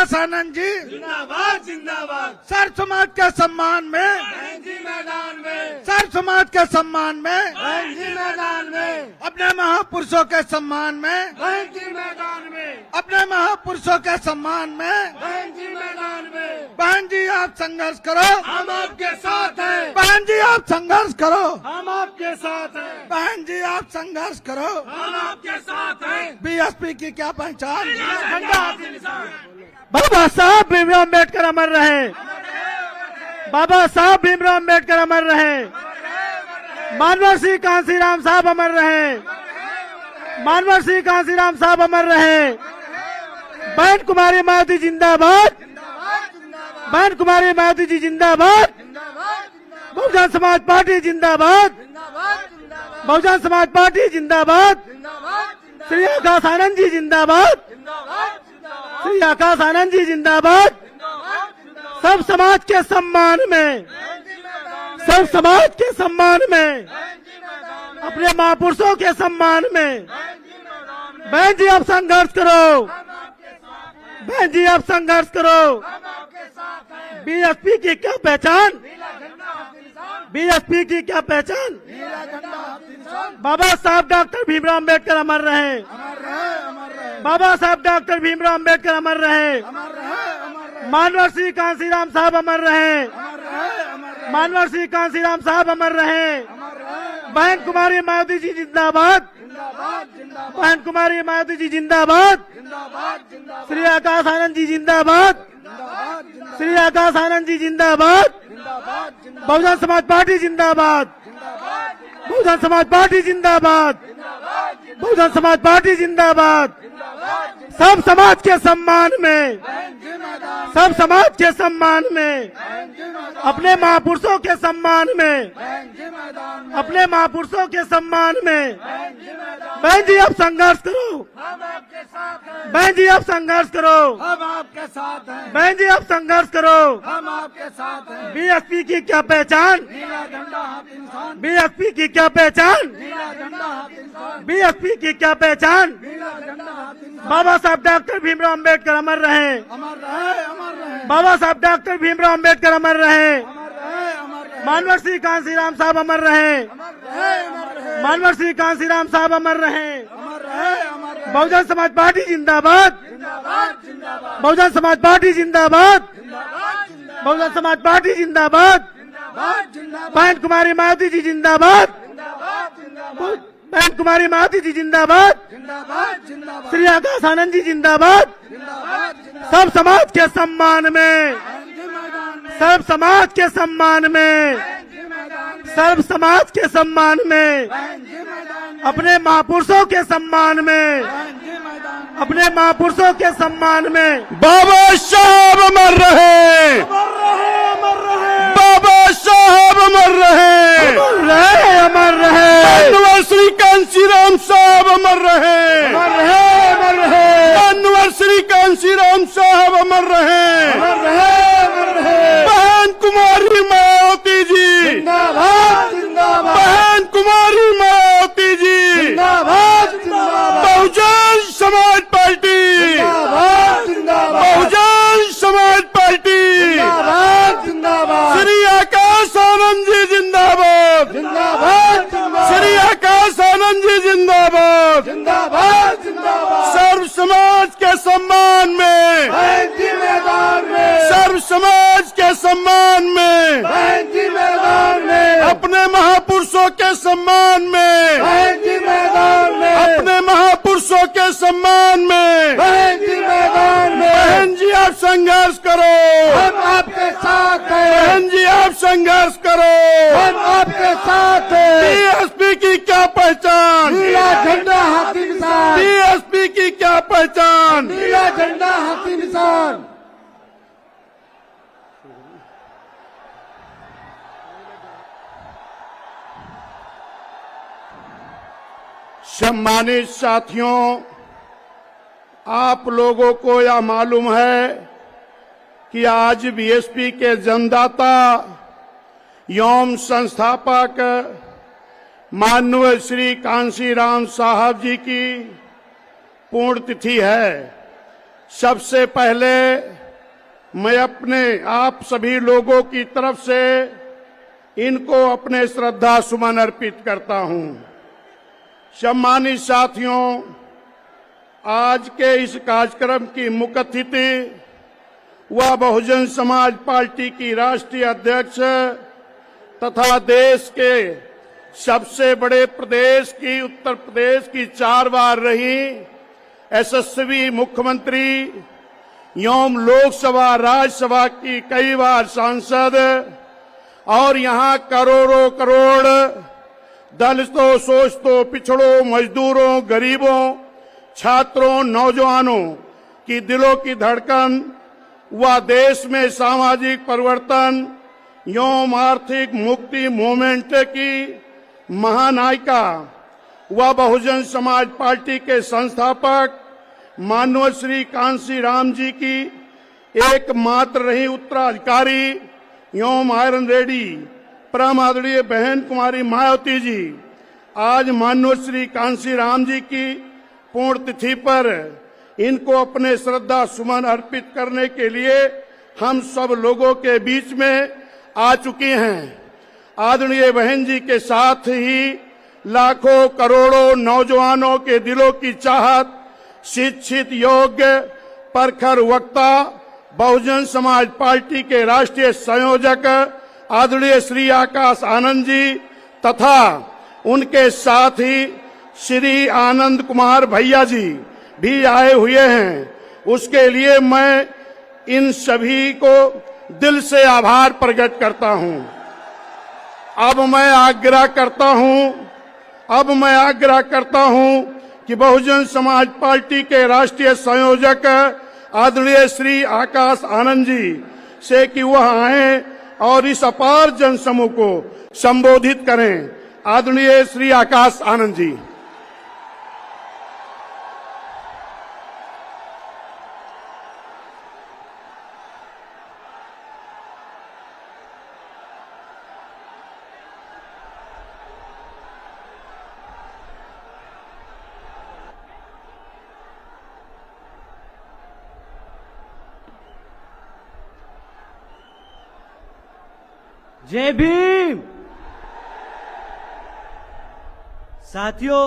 आकाश आनंद जी जिंदाबाद जिंदाबाद। सर्व समाज के सम्मान में, बहन जी मैदान में, सर्व समाज के सम्मान में, बहन जी मैदान में, अपने महापुरुषों के सम्मान में, बहन जी मैदान में, अपने महापुरुषों के सम्मान में। बहन जी मैदान में। बहन जी आप संघर्ष करो, हम आपके साथ हैं, बहन जी आप संघर्ष करो, हम आपके साथ हैं, बहन जी आप संघर्ष करो। हम आपके साथ हैं। बीएसपी की क्या पहचान? झंडा हाथी निशान। बाबा साहब भीमराव अम्बेडकर अमर रहे, बाबा साहब भीमराव अम्बेडकर अमर रहे, मानवर सिंह कांसीराम साहब अमर रहे, मानवर सिंह कांसीराम साहब अमर रहे। बहन कुमारी मायावती जिंदाबाद, बहन कुमारी मायावती जी जिंदाबाद, बहुजन समाज पार्टी जिंदाबाद, बहुजन समाज पार्टी जिंदाबाद, श्री आकाश आनंद जी जिंदाबाद, श्री आकाश आनंद जी जिंदाबाद। सब समाज के सम्मान में, सब समाज के सम्मान में, अपने महापुरुषों के सम्मान में। बहन जी आप संघर्ष करो, बहन जी आप संघर्ष करो। बीएसपी की क्या पहचान? बीएसपी की क्या पहचान? बाबा साहब डॉक्टर भीमराव अम्बेडकर अमर रहे, बाबा साहब डॉक्टर भीमराव अम्बेडकर अमर रहे, मानवर सिंह कांसीराम साहब अमर रहे, मानवर सिंह कांसीराम साहब अमर रहे। बहन कुमारी मायावती जी जिंदाबाद, बहन कुमारी मायावती जी जिंदाबाद, श्री आकाश आनंद जी जिंदाबाद, श्री आकाश आनंद जी जिंदाबाद, बहुजन समाज पार्टी जिंदाबाद, बहुजन समाज पार्टी जिंदाबाद, बहुजन समाज पार्टी जिंदाबाद। सब समाज के सम्मान में, सब समाज के सम्मान में, अपने महापुरुषों के सम्मान में, अपने महापुरुषों के सम्मान में। बहन जी आप संघर्ष करो, बहन जी आप संघर्ष करो, हम आपके साथ हैं, बहन जी आप संघर्ष करो। हम आपके साथ हैं। बीएसपी की क्या पहचान? नीला झंडा हाथी निशान, बीएसपी की क्या पहचान? नीला झंडा हाथी निशान, बीएसपी की क्या पहचान? नीला झंडा हाथी निशान। बाबा साहब डॉक्टर भीमराव अम्बेडकर अमर रहे, अमर रहे, अमर रहे, बाबा साहब डॉक्टर भीमराव अम्बेडकर अमर रहे, अमर रहे, अमर रहे, मानवर सिंह कांसीराम साहब अमर रहे, अमर रहे, अमर रहे, मानवर सिंह कांसीराम साहब अमर रहे। अमर रहे, अमर रहे। बहुजन समाज पार्टी जिंदाबाद, जिंदाबाद जिंदाबाद, बहुजन समाज पार्टी जिंदाबाद, जिंदाबाद जिंदाबाद, बहुजन समाज पार्टी जिंदाबाद। जिंदाबाद जिंदाबाद, बहन कुमारी मायावती जी जिंदाबाद, जिंदाबाद जिंदाबाद, बहन कुमारी मायावती जी जिंदाबाद, जिंदाबाद जिंदाबाद, श्री आकाश आनंद जी जिंदाबाद। जिंदाबाद जिंदाबाद। सब समाज के सम्मान में, बहन जी मैदान में, सब समाज के सम्मान में, बहन जी मैदान में, सर्व समाज के सम्मान में, बहन जी मैदान में, अपने महापुरुषों के सम्मान में, बहन जी मैदान में। अपने महापुरुषों के सम्मान में। बाबा साहब अमर रहे, अमर रहे, अमर रहे, बाबा साहब अमर रहे, अमर रहे, मानवर श्री कांसीराम साहब अमर रहे, अमर रहे, अमर रहे, मानवर श्री कांसीराम साहब अमर रहे, अमर रहे, अमर रहे। बहन कुमारी मायावती जी जिंदाबाद, जिंदाबाद, बहन कुमारी मायावती जी जिंदाबाद, जिंदाबाद, बहुजन समाज पार्टी, जिंदाबाद, जिंदाबाद, बहुजन समाज पार्टी, जिंदाबाद, जिंदाबाद, श्री आकाश आनंद जी जिंदाबाद, जिंदाबाद, जिंदाबाद, श्री आकाश आनंद जी जिंदाबाद। जिंदाबाद, जिंदाबाद। सर्व समाज के सम्मान में, बहन जी मैदान में, सर्व समाज के सम्मान में, बहन जी मैदान में, अपने महापुरुषों के सम्मान में, बहन जी मैदान में, अपने महापुरुषों के सम्मान में। बहन जी मैदान में। बहन जी आप संघर्ष करो, हम आपके साथ हैं, बहन जी आप संघर्ष करो। हम आपके साथ हैं। बीएसपी की क्या पहचान? नीला झंडा हाथी निशान, बीएसपी की क्या पहचान? नीला झंडा हाथी निशान। सम्मानित साथियों, आप लोगों को यह मालूम है कि आज बीएसपी के जन्मदाता एवं संस्थापक माननीय श्री कांसीराम साहब जी की पुण्यतिथि है। सबसे पहले मैं अपने आप सभी लोगों की तरफ से इनको अपने श्रद्धा सुमन अर्पित करता हूं। सम्मानित साथियों, आज के इस कार्यक्रम की मुख्य अतिथि व बहुजन समाज पार्टी की राष्ट्रीय अध्यक्ष तथा देश के सबसे बड़े प्रदेश की उत्तर प्रदेश की 4 बार रही यशस्वी मुख्यमंत्री एवं लोकसभा राज्यसभा की कई बार सांसद और यहां करोड़ों करोड़ दलितों, शोषितों, पिछड़ों, मजदूरों, गरीबों, छात्रों, नौजवानों की दिलों की धड़कन व देश में सामाजिक परिवर्तन एवं आर्थिक मुक्ति मूवमेंट की महानायिका व बहुजन समाज पार्टी के संस्थापक माननीय श्री कांशी राम जी की एकमात्र रही उत्तराधिकारी एवं आयरन रेडी परम आदरणीय बहन कुमारी मायावती जी आज माननीय श्री कांशी राम जी की पुण्यतिथि पर इनको अपने श्रद्धा सुमन अर्पित करने के लिए हम सब लोगों के बीच में आ चुकी हैं। आदरणीय बहन जी के साथ ही लाखों करोड़ों नौजवानों के दिलों की चाहत, शिक्षित, योग्य, प्रखर वक्ता, बहुजन समाज पार्टी के राष्ट्रीय संयोजक आदरणीय श्री आकाश आनंद जी तथा उनके साथ ही श्री आनंद कुमार भैया जी भी आए हुए हैं। उसके लिए मैं इन सभी को दिल से आभार प्रकट करता हूं। अब मैं आग्रह करता हूं कि बहुजन समाज पार्टी के राष्ट्रीय संयोजक आदरणीय श्री आकाश आनंद जी से कि वह आए और इस अपार जनसमूह को संबोधित करें। आदरणीय श्री आकाश आनंद जी। जय भीम। साथियों,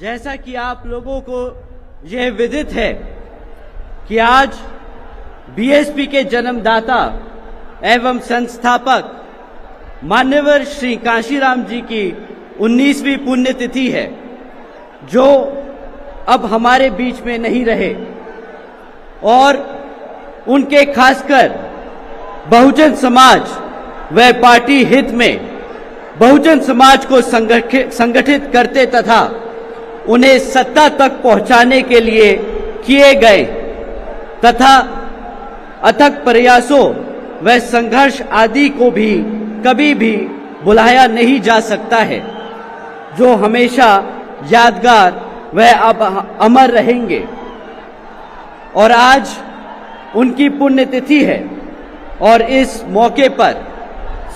जैसा कि आप लोगों को यह विदित है कि आज बीएसपी के जन्मदाता एवं संस्थापक मान्यवर श्री कांशीराम जी की 19वीं पुण्यतिथि है, जो अब हमारे बीच में नहीं रहे और उनके खासकर बहुजन समाज व पार्टी हित में बहुजन समाज को संगठित करते तथा उन्हें सत्ता तक पहुंचाने के लिए किए गए तथा अथक प्रयासों व संघर्ष आदि को भी कभी भी भुलाया नहीं जा सकता है, जो हमेशा यादगार व अब अमर रहेंगे। और आज उनकी पुण्यतिथि है और इस मौके पर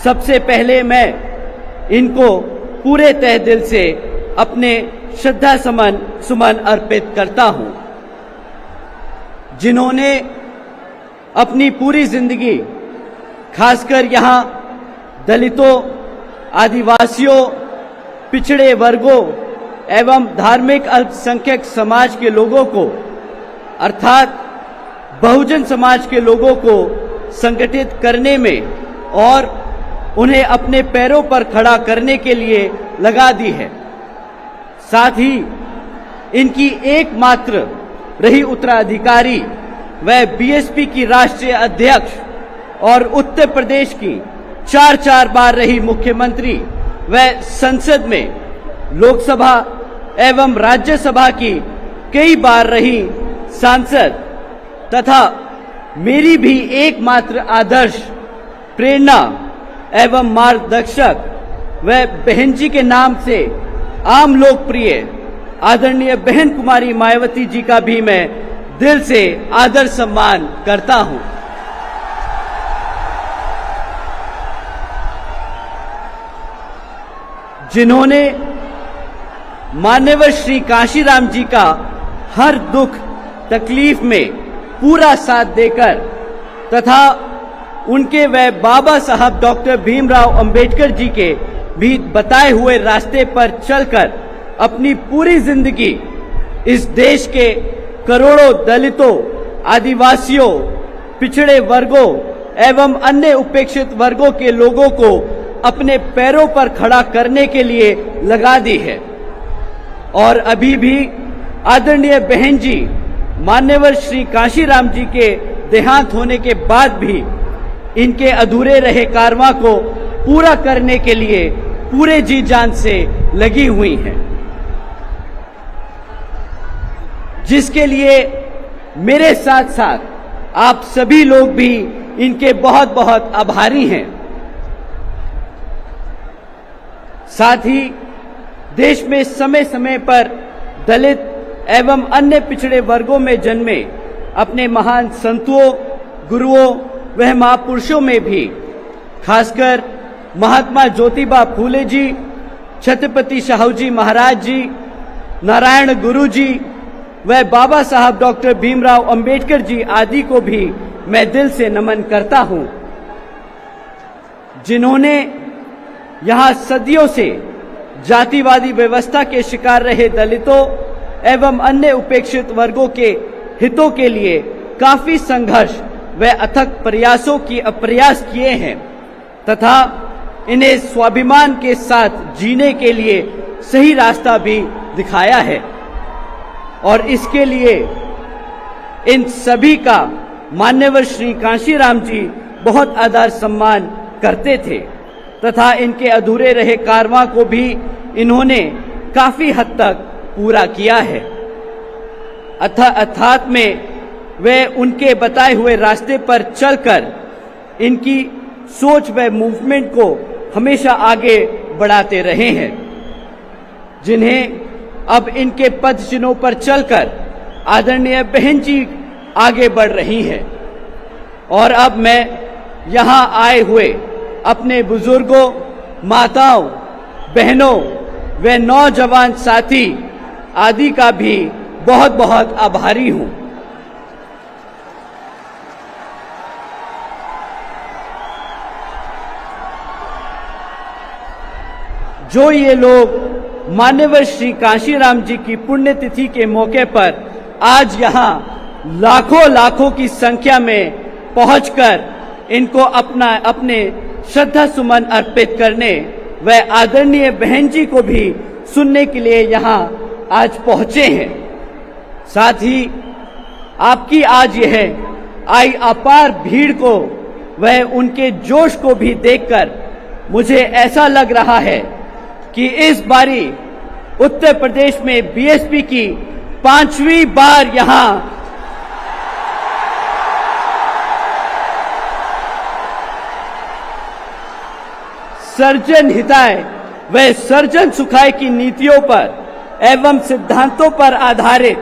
सबसे पहले मैं इनको पूरे तहे दिल से अपने श्रद्धा सुमन अर्पित करता हूं, जिन्होंने अपनी पूरी जिंदगी खासकर यहां दलितों, आदिवासियों, पिछड़े वर्गों एवं धार्मिक अल्पसंख्यक समाज के लोगों को अर्थात बहुजन समाज के लोगों को संगठित करने में और उन्हें अपने पैरों पर खड़ा करने के लिए लगा दी है। साथ ही इनकी एकमात्र रही उत्तराधिकारी व बीएसपी की राष्ट्रीय अध्यक्ष और उत्तर प्रदेश की 4 बार रही मुख्यमंत्री व संसद में लोकसभा एवं राज्यसभा की कई बार रही सांसद तथा मेरी भी एकमात्र आदर्श, प्रेरणा एवं मार्गदर्शक व बहन जी के नाम से आम लोकप्रिय आदरणीय बहन कुमारी मायावती जी का भी मैं दिल से आदर सम्मान करता हूं। जिन्होंने मान्यवर श्री कांशीराम जी का हर दुख तकलीफ में पूरा साथ देकर तथा उनके व बाबा साहब डॉक्टर भीमराव अंबेडकर जी के भी बताए हुए रास्ते पर चलकर अपनी पूरी जिंदगी इस देश के करोड़ों दलितों, आदिवासियों, पिछड़े वर्गों एवं अन्य उपेक्षित वर्गों के लोगों को अपने पैरों पर खड़ा करने के लिए लगा दी है। और अभी भी आदरणीय बहन जी मान्यवर श्री कांशीराम जी के देहांत होने के बाद भी इनके अधूरे रहे कारवां को पूरा करने के लिए पूरे जी जान से लगी हुई हैं, जिसके लिए मेरे साथ साथ आप सभी लोग भी इनके बहुत बहुत आभारी हैं। साथ ही देश में समय समय पर दलित एवं अन्य पिछड़े वर्गों में जन्मे अपने महान संतों, गुरुओं वह महापुरुषों में भी खासकर महात्मा ज्योतिबा फूले जी, छत्रपति शाहू जी महाराज जी, नारायण गुरु जी व बाबा साहब डॉक्टर भीमराव अंबेडकर जी आदि को भी मैं दिल से नमन करता हूं, जिन्होंने यहां सदियों से जातिवादी व्यवस्था के शिकार रहे दलितों एवं अन्य उपेक्षित वर्गों के हितों के लिए काफी संघर्ष व अथक प्रयासों की प्रयास किए हैं तथा इन्हें स्वाभिमान के साथ जीने के लिए सही रास्ता भी दिखाया है। और इसके लिए इन सभी का मान्यवर श्री कांशीराम जी बहुत आदर सम्मान करते थे तथा इनके अधूरे रहे कारवां को भी इन्होंने काफी हद तक पूरा किया है। अर्थात में वे उनके बताए हुए रास्ते पर चलकर इनकी सोच व मूवमेंट को हमेशा आगे बढ़ाते रहे हैं, जिन्हें अब इनके पद चिन्हों पर चलकर आदरणीय बहन जी आगे बढ़ रही हैं। और अब मैं यहाँ आए हुए अपने बुजुर्गों, माताओं, बहनों व नौजवान साथी आदि का भी बहुत बहुत आभारी हूँ। जो ये लोग मान्यवर श्री कांशीराम जी की पुण्यतिथि के मौके पर आज यहाँ लाखों लाखों की संख्या में पहुंचकर इनको अपने श्रद्धा सुमन अर्पित करने व आदरणीय बहन जी को भी सुनने के लिए यहाँ आज पहुंचे हैं। साथ ही आपकी आज यह आई अपार भीड़ को व उनके जोश को भी देखकर मुझे ऐसा लग रहा है कि इस बारी उत्तर प्रदेश में बीएसपी की 5वीं बार यहाँ सर्जन हिताय व सर्जन सुखाय की नीतियों पर एवं सिद्धांतों पर आधारित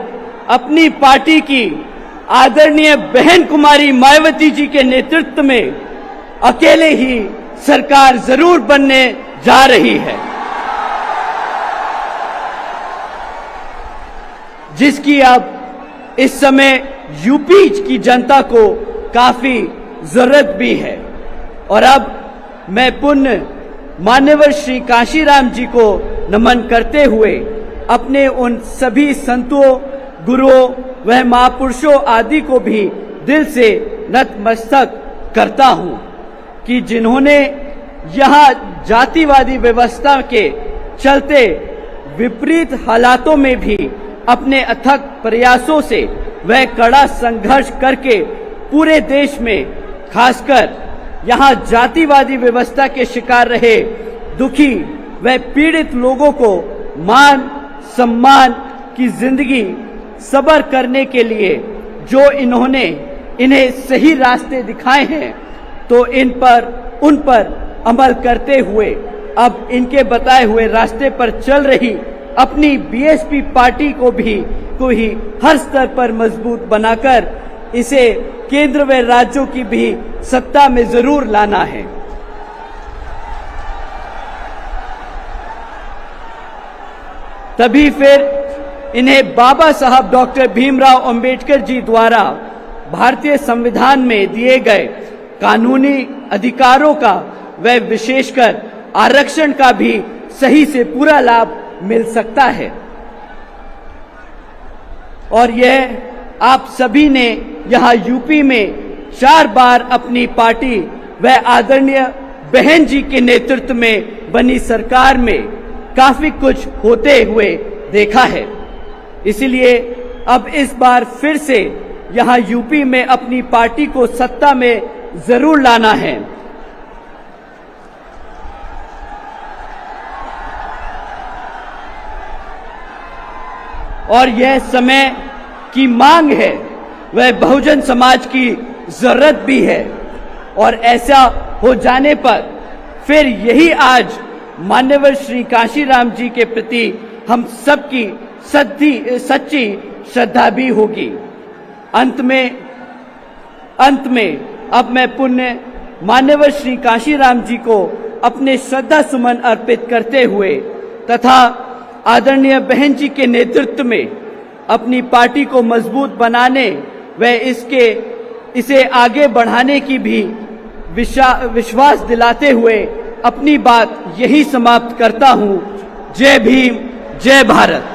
अपनी पार्टी की आदरणीय बहन कुमारी मायावती जी के नेतृत्व में अकेले ही सरकार जरूर बनने जा रही है, जिसकी अब इस समय यूपी की जनता को काफी जरूरत भी है। और अब मैं पुण्य मान्यवर श्री कांशीराम जी को नमन करते हुए अपने उन सभी संतों, गुरुओं व महापुरुषों आदि को भी दिल से नतमस्तक करता हूं कि जिन्होंने यहाँ जातिवादी व्यवस्था के चलते विपरीत हालातों में भी अपने अथक प्रयासों से वह कड़ा संघर्ष करके पूरे देश में खासकर यहाँ जातिवादी व्यवस्था के शिकार रहे दुखी व पीड़ित लोगों को मान सम्मान की जिंदगी सबर करने के लिए जो इन्होंने इन्हें सही रास्ते दिखाए हैं, तो उन पर अमल करते हुए अब इनके बताए हुए रास्ते पर चल रही अपनी बीएसपी पार्टी को ही हर स्तर पर मजबूत बनाकर इसे केंद्र व राज्यों की भी सत्ता में जरूर लाना है। तभी फिर इन्हें बाबा साहब डॉक्टर भीमराव अंबेडकर जी द्वारा भारतीय संविधान में दिए गए कानूनी अधिकारों का व विशेषकर आरक्षण का भी सही से पूरा लाभ मिल सकता है। और यह आप सभी ने यहाँ यूपी में 4 बार अपनी पार्टी व आदरणीय बहन जी के नेतृत्व में बनी सरकार में काफी कुछ होते हुए देखा है। इसलिए अब इस बार फिर से यहाँ यूपी में अपनी पार्टी को सत्ता में जरूर लाना है। और यह समय की मांग है, वह बहुजन समाज की जरूरत भी है। और ऐसा हो जाने पर फिर यही आज मान्यवर श्री कांशीराम जी के प्रति हम सबकी सच्ची श्रद्धा भी होगी। अंत में अब मैं पुण्य मान्यवर श्री कांशीराम जी को अपने श्रद्धा सुमन अर्पित करते हुए तथा आदरणीय बहन जी के नेतृत्व में अपनी पार्टी को मजबूत बनाने व इसे आगे बढ़ाने की भी विश्वास दिलाते हुए अपनी बात यही समाप्त करता हूं। जय भीम, जय भारत।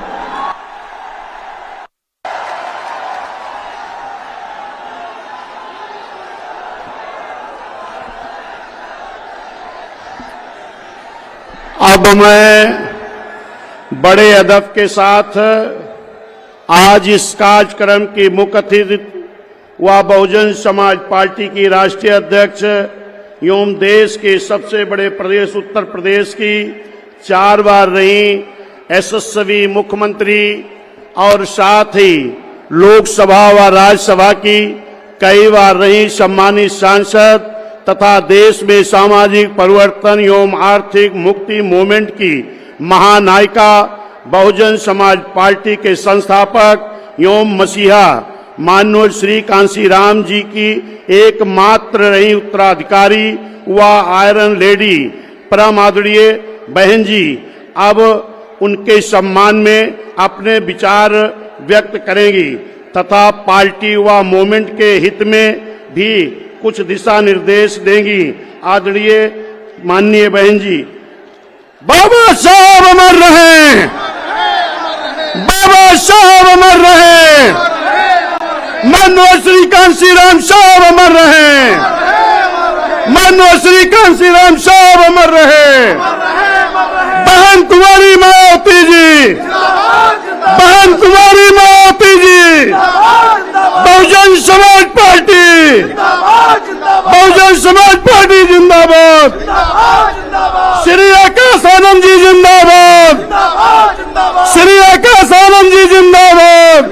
अब मैं बड़े अदब के साथ आज इस कार्यक्रम की मुख्य अतिथि व बहुजन समाज पार्टी की राष्ट्रीय अध्यक्ष एवं देश के सबसे बड़े प्रदेश उत्तर प्रदेश की 4 बार रही यशस्वी मुख्यमंत्री और साथ ही लोकसभा व राज्यसभा की कई बार रही सम्मानित सांसद तथा देश में सामाजिक परिवर्तन एवं आर्थिक मुक्ति मूवमेंट की महानायिका बहुजन समाज पार्टी के संस्थापक एवं मसीहा माननीय श्री कांशीराम जी की एकमात्र रही उत्तराधिकारी व आयरन लेडी परम आदरणीय बहन जी अब उनके सम्मान में अपने विचार व्यक्त करेंगी तथा पार्टी व मूवमेंट के हित में भी कुछ दिशा निर्देश देंगी। आदरणीय माननीय बहन जी। बाबा साहब अमर रहे, बाबा साहब अमर रहे, माननीय श्री कांशीराम साहब अमर रहे, माननीय श्री कांशीराम साहब अमर रहे। बहन कुंवारी मायावती जी, बहन कुंवारी मायावती जी, बहुजन समाज पार्टी, बहुजन समाज पार्टी जिंदाबाद। श्री आकाश आनंद जी जिंदाबाद, श्री आकाश आनंद जी जिंदाबाद।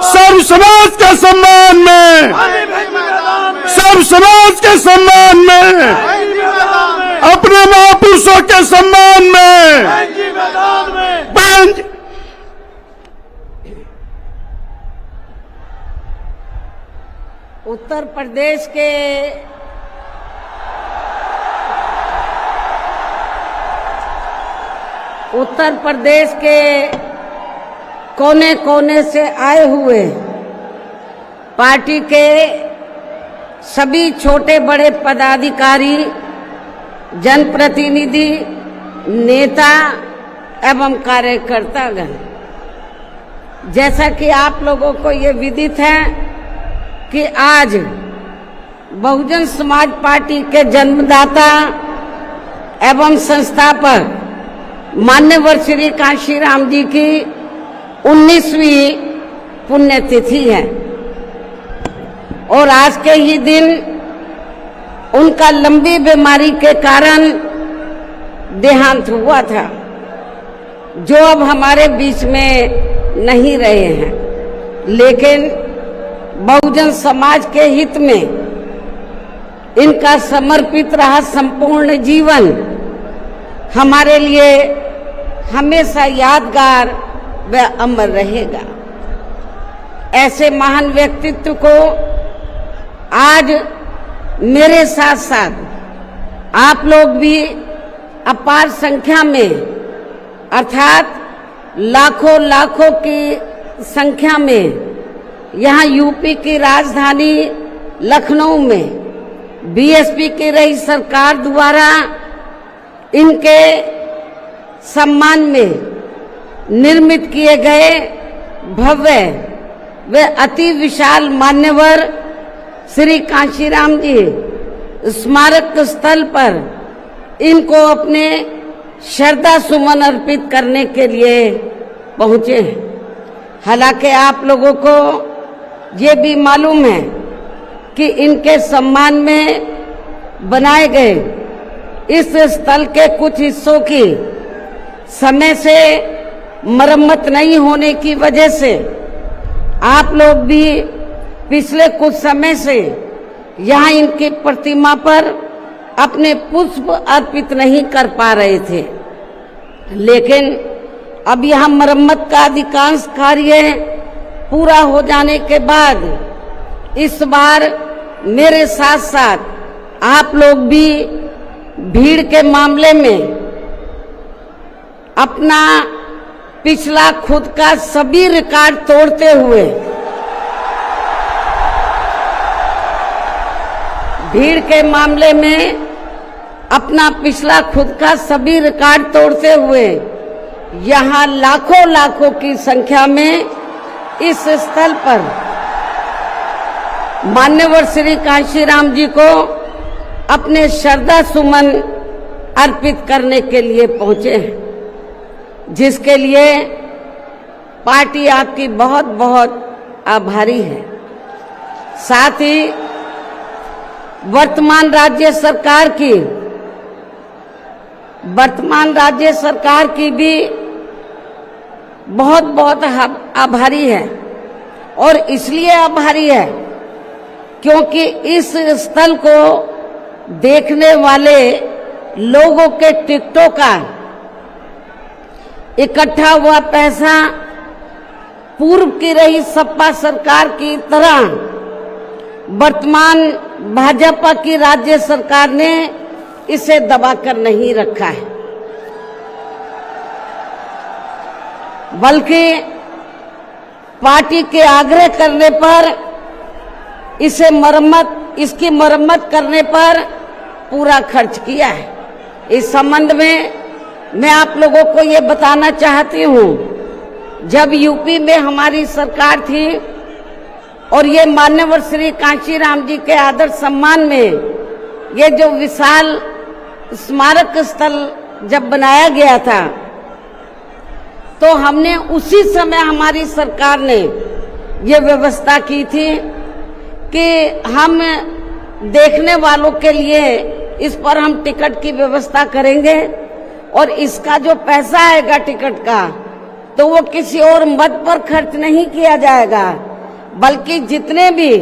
सर्व समाज के सम्मान में, सर्व समाज के सम्मान में, अपने महापुरुषों के सम्मान में बहन जी। उत्तर प्रदेश के कोने कोने से आए हुए पार्टी के सभी छोटे बड़े पदाधिकारी, जनप्रतिनिधि, नेता एवं कार्यकर्तागण, जैसा कि आप लोगों को ये विदित है कि आज बहुजन समाज पार्टी के जन्मदाता एवं संस्थापक मान्यवर श्री कांशीराम जी की 19वीं पुण्यतिथि है और आज के ही दिन उनका लंबी बीमारी के कारण देहांत हुआ था, जो अब हमारे बीच में नहीं रहे हैं। लेकिन बहुजन समाज के हित में इनका समर्पित रहा संपूर्ण जीवन हमारे लिए हमेशा यादगार व अमर रहेगा। ऐसे महान व्यक्तित्व को आज मेरे साथ साथ आप लोग भी अपार संख्या में अर्थात लाखों लाखों की संख्या में यहाँ यूपी की राजधानी लखनऊ में बीएसपी की रही सरकार द्वारा इनके सम्मान में निर्मित किए गए भव्य व अति विशाल मान्यवर श्री कांशीराम जी स्मारक स्थल पर इनको अपने श्रद्धा सुमन अर्पित करने के लिए पहुंचे हैं। हालांकि आप लोगों को ये भी मालूम है कि इनके सम्मान में बनाए गए इस स्थल के कुछ हिस्सों की समय से मरम्मत नहीं होने की वजह से आप लोग भी पिछले कुछ समय से यहाँ इनकी प्रतिमा पर अपने पुष्प अर्पित नहीं कर पा रहे थे, लेकिन अब यहाँ मरम्मत का अधिकांश कार्य पूरा हो जाने के बाद इस बार मेरे साथ साथ आप लोग भी भीड़ के मामले में अपना पिछला खुद का सभी रिकॉर्ड तोड़ते हुए भीड़ के मामले में अपना पिछला खुद का सभी रिकॉर्ड तोड़ते हुए यहाँ लाखों लाखों की संख्या में इस स्थल पर मान्यवर श्री कांशीराम जी को अपने श्रद्धा सुमन अर्पित करने के लिए पहुंचे हैं, जिसके लिए पार्टी आपकी बहुत बहुत आभारी है। साथ ही वर्तमान राज्य सरकार की भी बहुत बहुत आभारी है, और इसलिए आभारी है क्योंकि इस स्थल को देखने वाले लोगों के टिकटों का इकट्ठा हुआ पैसा पूर्व की रही सपा सरकार की तरह वर्तमान भाजपा की राज्य सरकार ने इसे दबाकर नहीं रखा है, बल्कि पार्टी के आग्रह करने पर इसकी मरम्मत करने पर पूरा खर्च किया है। इस संबंध में मैं आप लोगों को ये बताना चाहती हूँ, जब यूपी में हमारी सरकार थी और ये मान्यवर श्री कांशीराम जी के आदर सम्मान में ये जो विशाल स्मारक स्थल जब बनाया गया था, तो हमने उसी समय हमारी सरकार ने ये व्यवस्था की थी कि हम देखने वालों के लिए इस पर हम टिकट की व्यवस्था करेंगे, और इसका जो पैसा आएगा टिकट का तो वो किसी और मद पर खर्च नहीं किया जाएगा, बल्कि जितने भी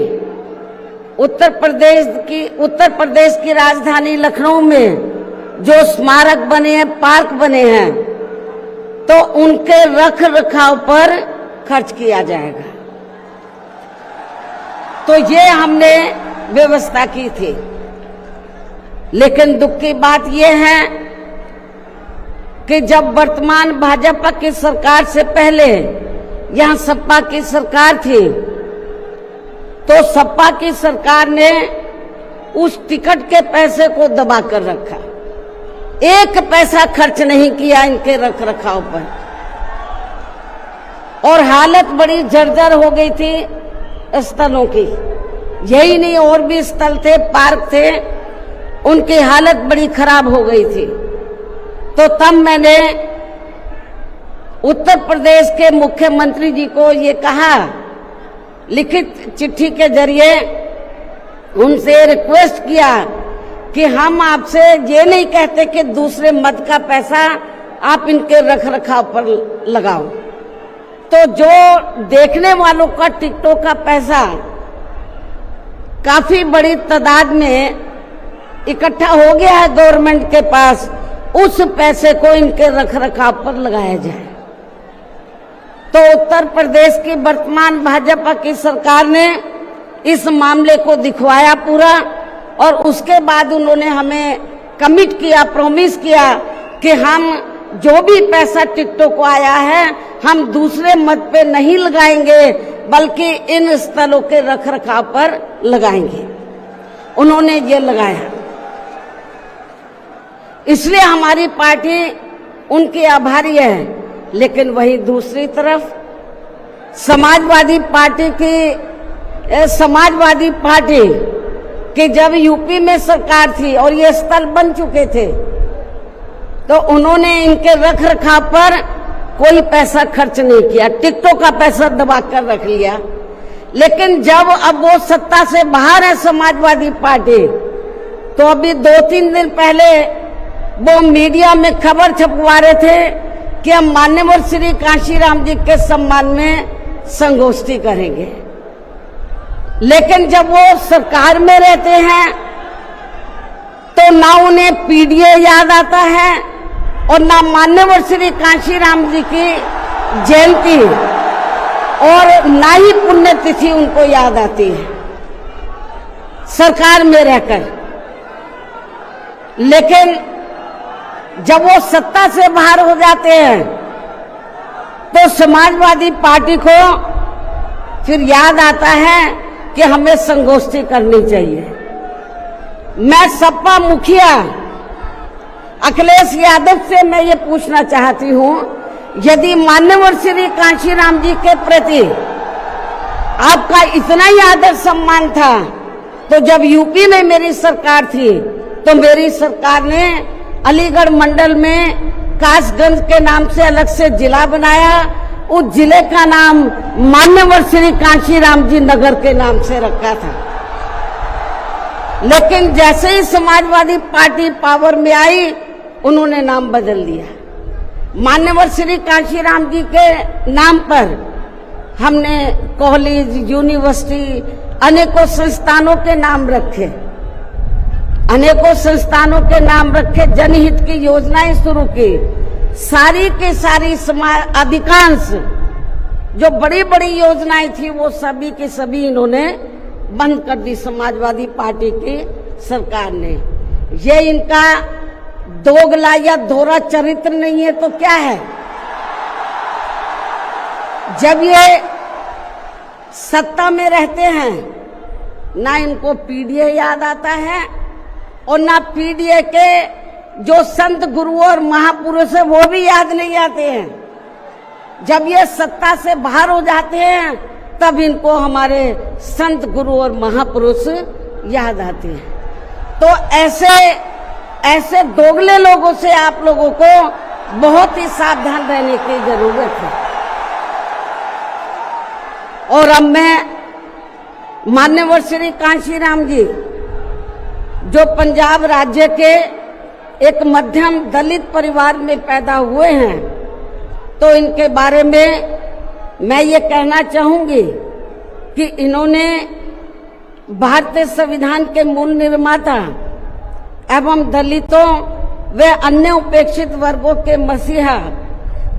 उत्तर प्रदेश की राजधानी लखनऊ में जो स्मारक बने हैं, पार्क बने हैं, तो उनके रख रखाव पर खर्च किया जाएगा। तो ये हमने व्यवस्था की थी। लेकिन दुख की बात यह है कि जब वर्तमान भाजपा की सरकार से पहले यहाँ सपा की सरकार थी, तो सपा की सरकार ने उस टिकट के पैसे को दबा कर रखा, एक पैसा खर्च नहीं किया इनके रख रखाव पर, और हालत बड़ी जर्जर हो गई थी स्थलों की। यही नहीं, और भी स्थल थे, पार्क थे, उनकी हालत बड़ी खराब हो गई थी। तो तब मैंने उत्तर प्रदेश के मुख्यमंत्री जी को ये कहा, लिखित चिट्ठी के जरिए उनसे रिक्वेस्ट किया कि हम आपसे ये नहीं कहते कि दूसरे मद का पैसा आप इनके रख रखाव पर लगाओ, तो जो देखने वालों का टिकटों का पैसा काफी बड़ी तादाद में इकट्ठा हो गया है गवर्नमेंट के पास, उस पैसे को इनके रख रखाव पर लगाया जाए। तो उत्तर प्रदेश की वर्तमान भाजपा की सरकार ने इस मामले को दिखवाया पूरा, और उसके बाद उन्होंने हमें कमिट किया, प्रॉमिस किया कि हम जो भी पैसा टिकटों को आया है हम दूसरे मत पे नहीं लगाएंगे, बल्कि इन स्थलों के रखरखाव पर लगाएंगे। उन्होंने ये लगाया, इसलिए हमारी पार्टी उनकी आभारी है। लेकिन वही दूसरी तरफ समाजवादी पार्टी की जब यूपी में सरकार थी और ये स्थल बन चुके थे, तो उन्होंने इनके रखरखाव पर कोई पैसा खर्च नहीं किया, टिकटों का पैसा दबा कर रख लिया। लेकिन जब अब वो सत्ता से बाहर है समाजवादी पार्टी, तो अभी 2-3 दिन पहले वो मीडिया में खबर छपवा रहे थे कि हम मान्यवर श्री कांशीराम जी के सम्मान में संगोष्ठी करेंगे। लेकिन जब वो सरकार में रहते हैं तो ना उन्हें पीडीए याद आता है और ना मान्यवर श्री कांशीराम जी की जयंती और ना ही पुण्यतिथि उनको याद आती है सरकार में रहकर। लेकिन जब वो सत्ता से बाहर हो जाते हैं तो समाजवादी पार्टी को फिर याद आता है कि हमें संगोष्ठी करनी चाहिए। मैं सपा मुखिया अखिलेश यादव से मैं ये पूछना चाहती हूँ, यदि मान्यवर श्री कांशीराम जी के प्रति आपका इतना ही आदर सम्मान था, तो जब यूपी में मेरी सरकार थी तो मेरी सरकार ने अलीगढ़ मंडल में कासगंज के नाम से अलग से जिला बनाया। उस जिले का नाम मान्यवर श्री कांशीराम जी नगर के नाम से रखा था। लेकिन जैसे ही समाजवादी पार्टी पावर में आई, उन्होंने नाम बदल दिया। मान्यवर श्री कांशीराम जी के नाम पर हमने कॉलेज, यूनिवर्सिटी, अनेकों संस्थानों के नाम रखे, अनेकों संस्थानों के नाम रखे, जनहित की योजनाएं शुरू की। सारी के सारी अधिकांश जो बड़ी बड़ी योजनाएं थी वो सभी के सभी इन्होंने बंद कर दी समाजवादी पार्टी की सरकार ने। ये इनका दोगला या दोहरा चरित्र नहीं है तो क्या है? जब ये सत्ता में रहते हैं ना इनको पीडीए याद आता है और ना पीडीए के जो संत गुरु और महापुरुष है वो भी याद नहीं आते हैं। जब ये सत्ता से बाहर हो जाते हैं तब इनको हमारे संत गुरु और महापुरुष याद आते हैं। तो ऐसे दोगले लोगों से आप लोगों को बहुत ही सावधान रहने की जरूरत है। और अब मैं मान्यवर श्री कांशीराम जी जो पंजाब राज्य के एक मध्यम दलित परिवार में पैदा हुए हैं, तो इनके बारे में मैं ये कहना चाहूंगी कि इन्होंने भारतीय संविधान के मूल निर्माता एवं दलितों व अन्य उपेक्षित वर्गों के मसीहा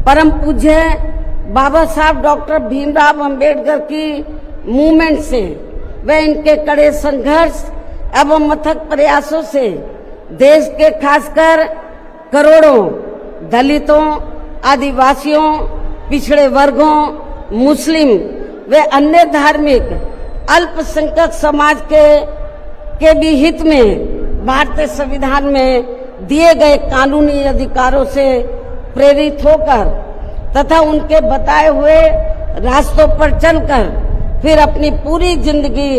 परम पूज्य बाबा साहब डॉक्टर भीमराव अंबेडकर की मूवमेंट से व इनके कड़े संघर्ष एवं अथक प्रयासों से देश के खासकर करोड़ों दलितों, आदिवासियों, पिछड़े वर्गों, मुस्लिम व अन्य धार्मिक अल्पसंख्यक समाज के भी हित में भारतीय संविधान में दिए गए कानूनी अधिकारों से प्रेरित होकर तथा उनके बताए हुए रास्तों पर चलकर फिर अपनी पूरी जिंदगी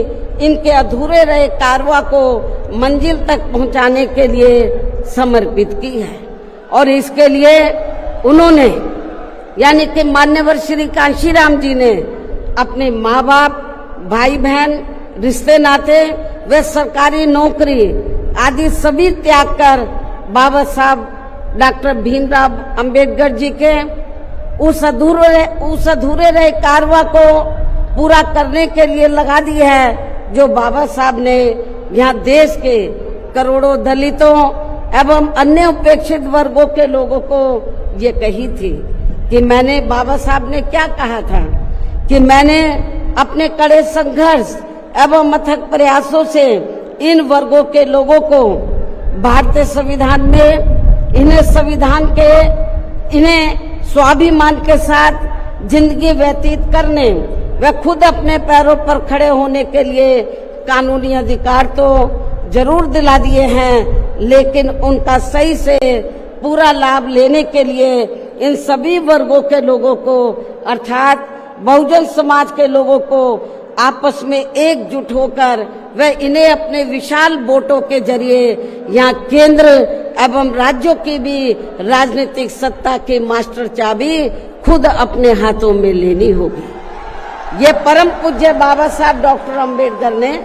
इनके अधूरे रहे कारवां को मंजिल तक पहुंचाने के लिए समर्पित की है। और इसके लिए उन्होंने यानी कि मान्यवर श्री कांशीराम जी ने अपने माँ बाप, भाई बहन, रिश्ते नाते व सरकारी नौकरी आदि सभी त्याग कर बाबा साहब डॉक्टर भीमराव अंबेडकर जी के उस अधूरे रहे कारवां को पूरा करने के लिए लगा दी है, जो बाबा साहब ने यहाँ देश के करोड़ों दलितों एवं अन्य उपेक्षित वर्गों के लोगों को ये कही थी कि मैंने, बाबा साहब ने क्या कहा था कि मैंने अपने कड़े संघर्ष एवं अथक प्रयासों से इन वर्गों के लोगों को भारतीय संविधान में इन्हें संविधान के इन्हें स्वाभिमान के साथ जिंदगी व्यतीत करने व खुद अपने पैरों पर खड़े होने के लिए कानूनी अधिकार तो जरूर दिला दिए हैं, लेकिन उनका सही से पूरा लाभ लेने के लिए इन सभी वर्गों के लोगों को अर्थात बहुजन समाज के लोगों को आपस में एकजुट होकर व इन्हें अपने विशाल वोटों के जरिए यहाँ केंद्र एवं राज्यों की भी राजनीतिक सत्ता की मास्टर चाबी खुद अपने हाथों में लेनी होगी। ये परम पूज्य बाबा साहब डॉक्टर अंबेडकर ने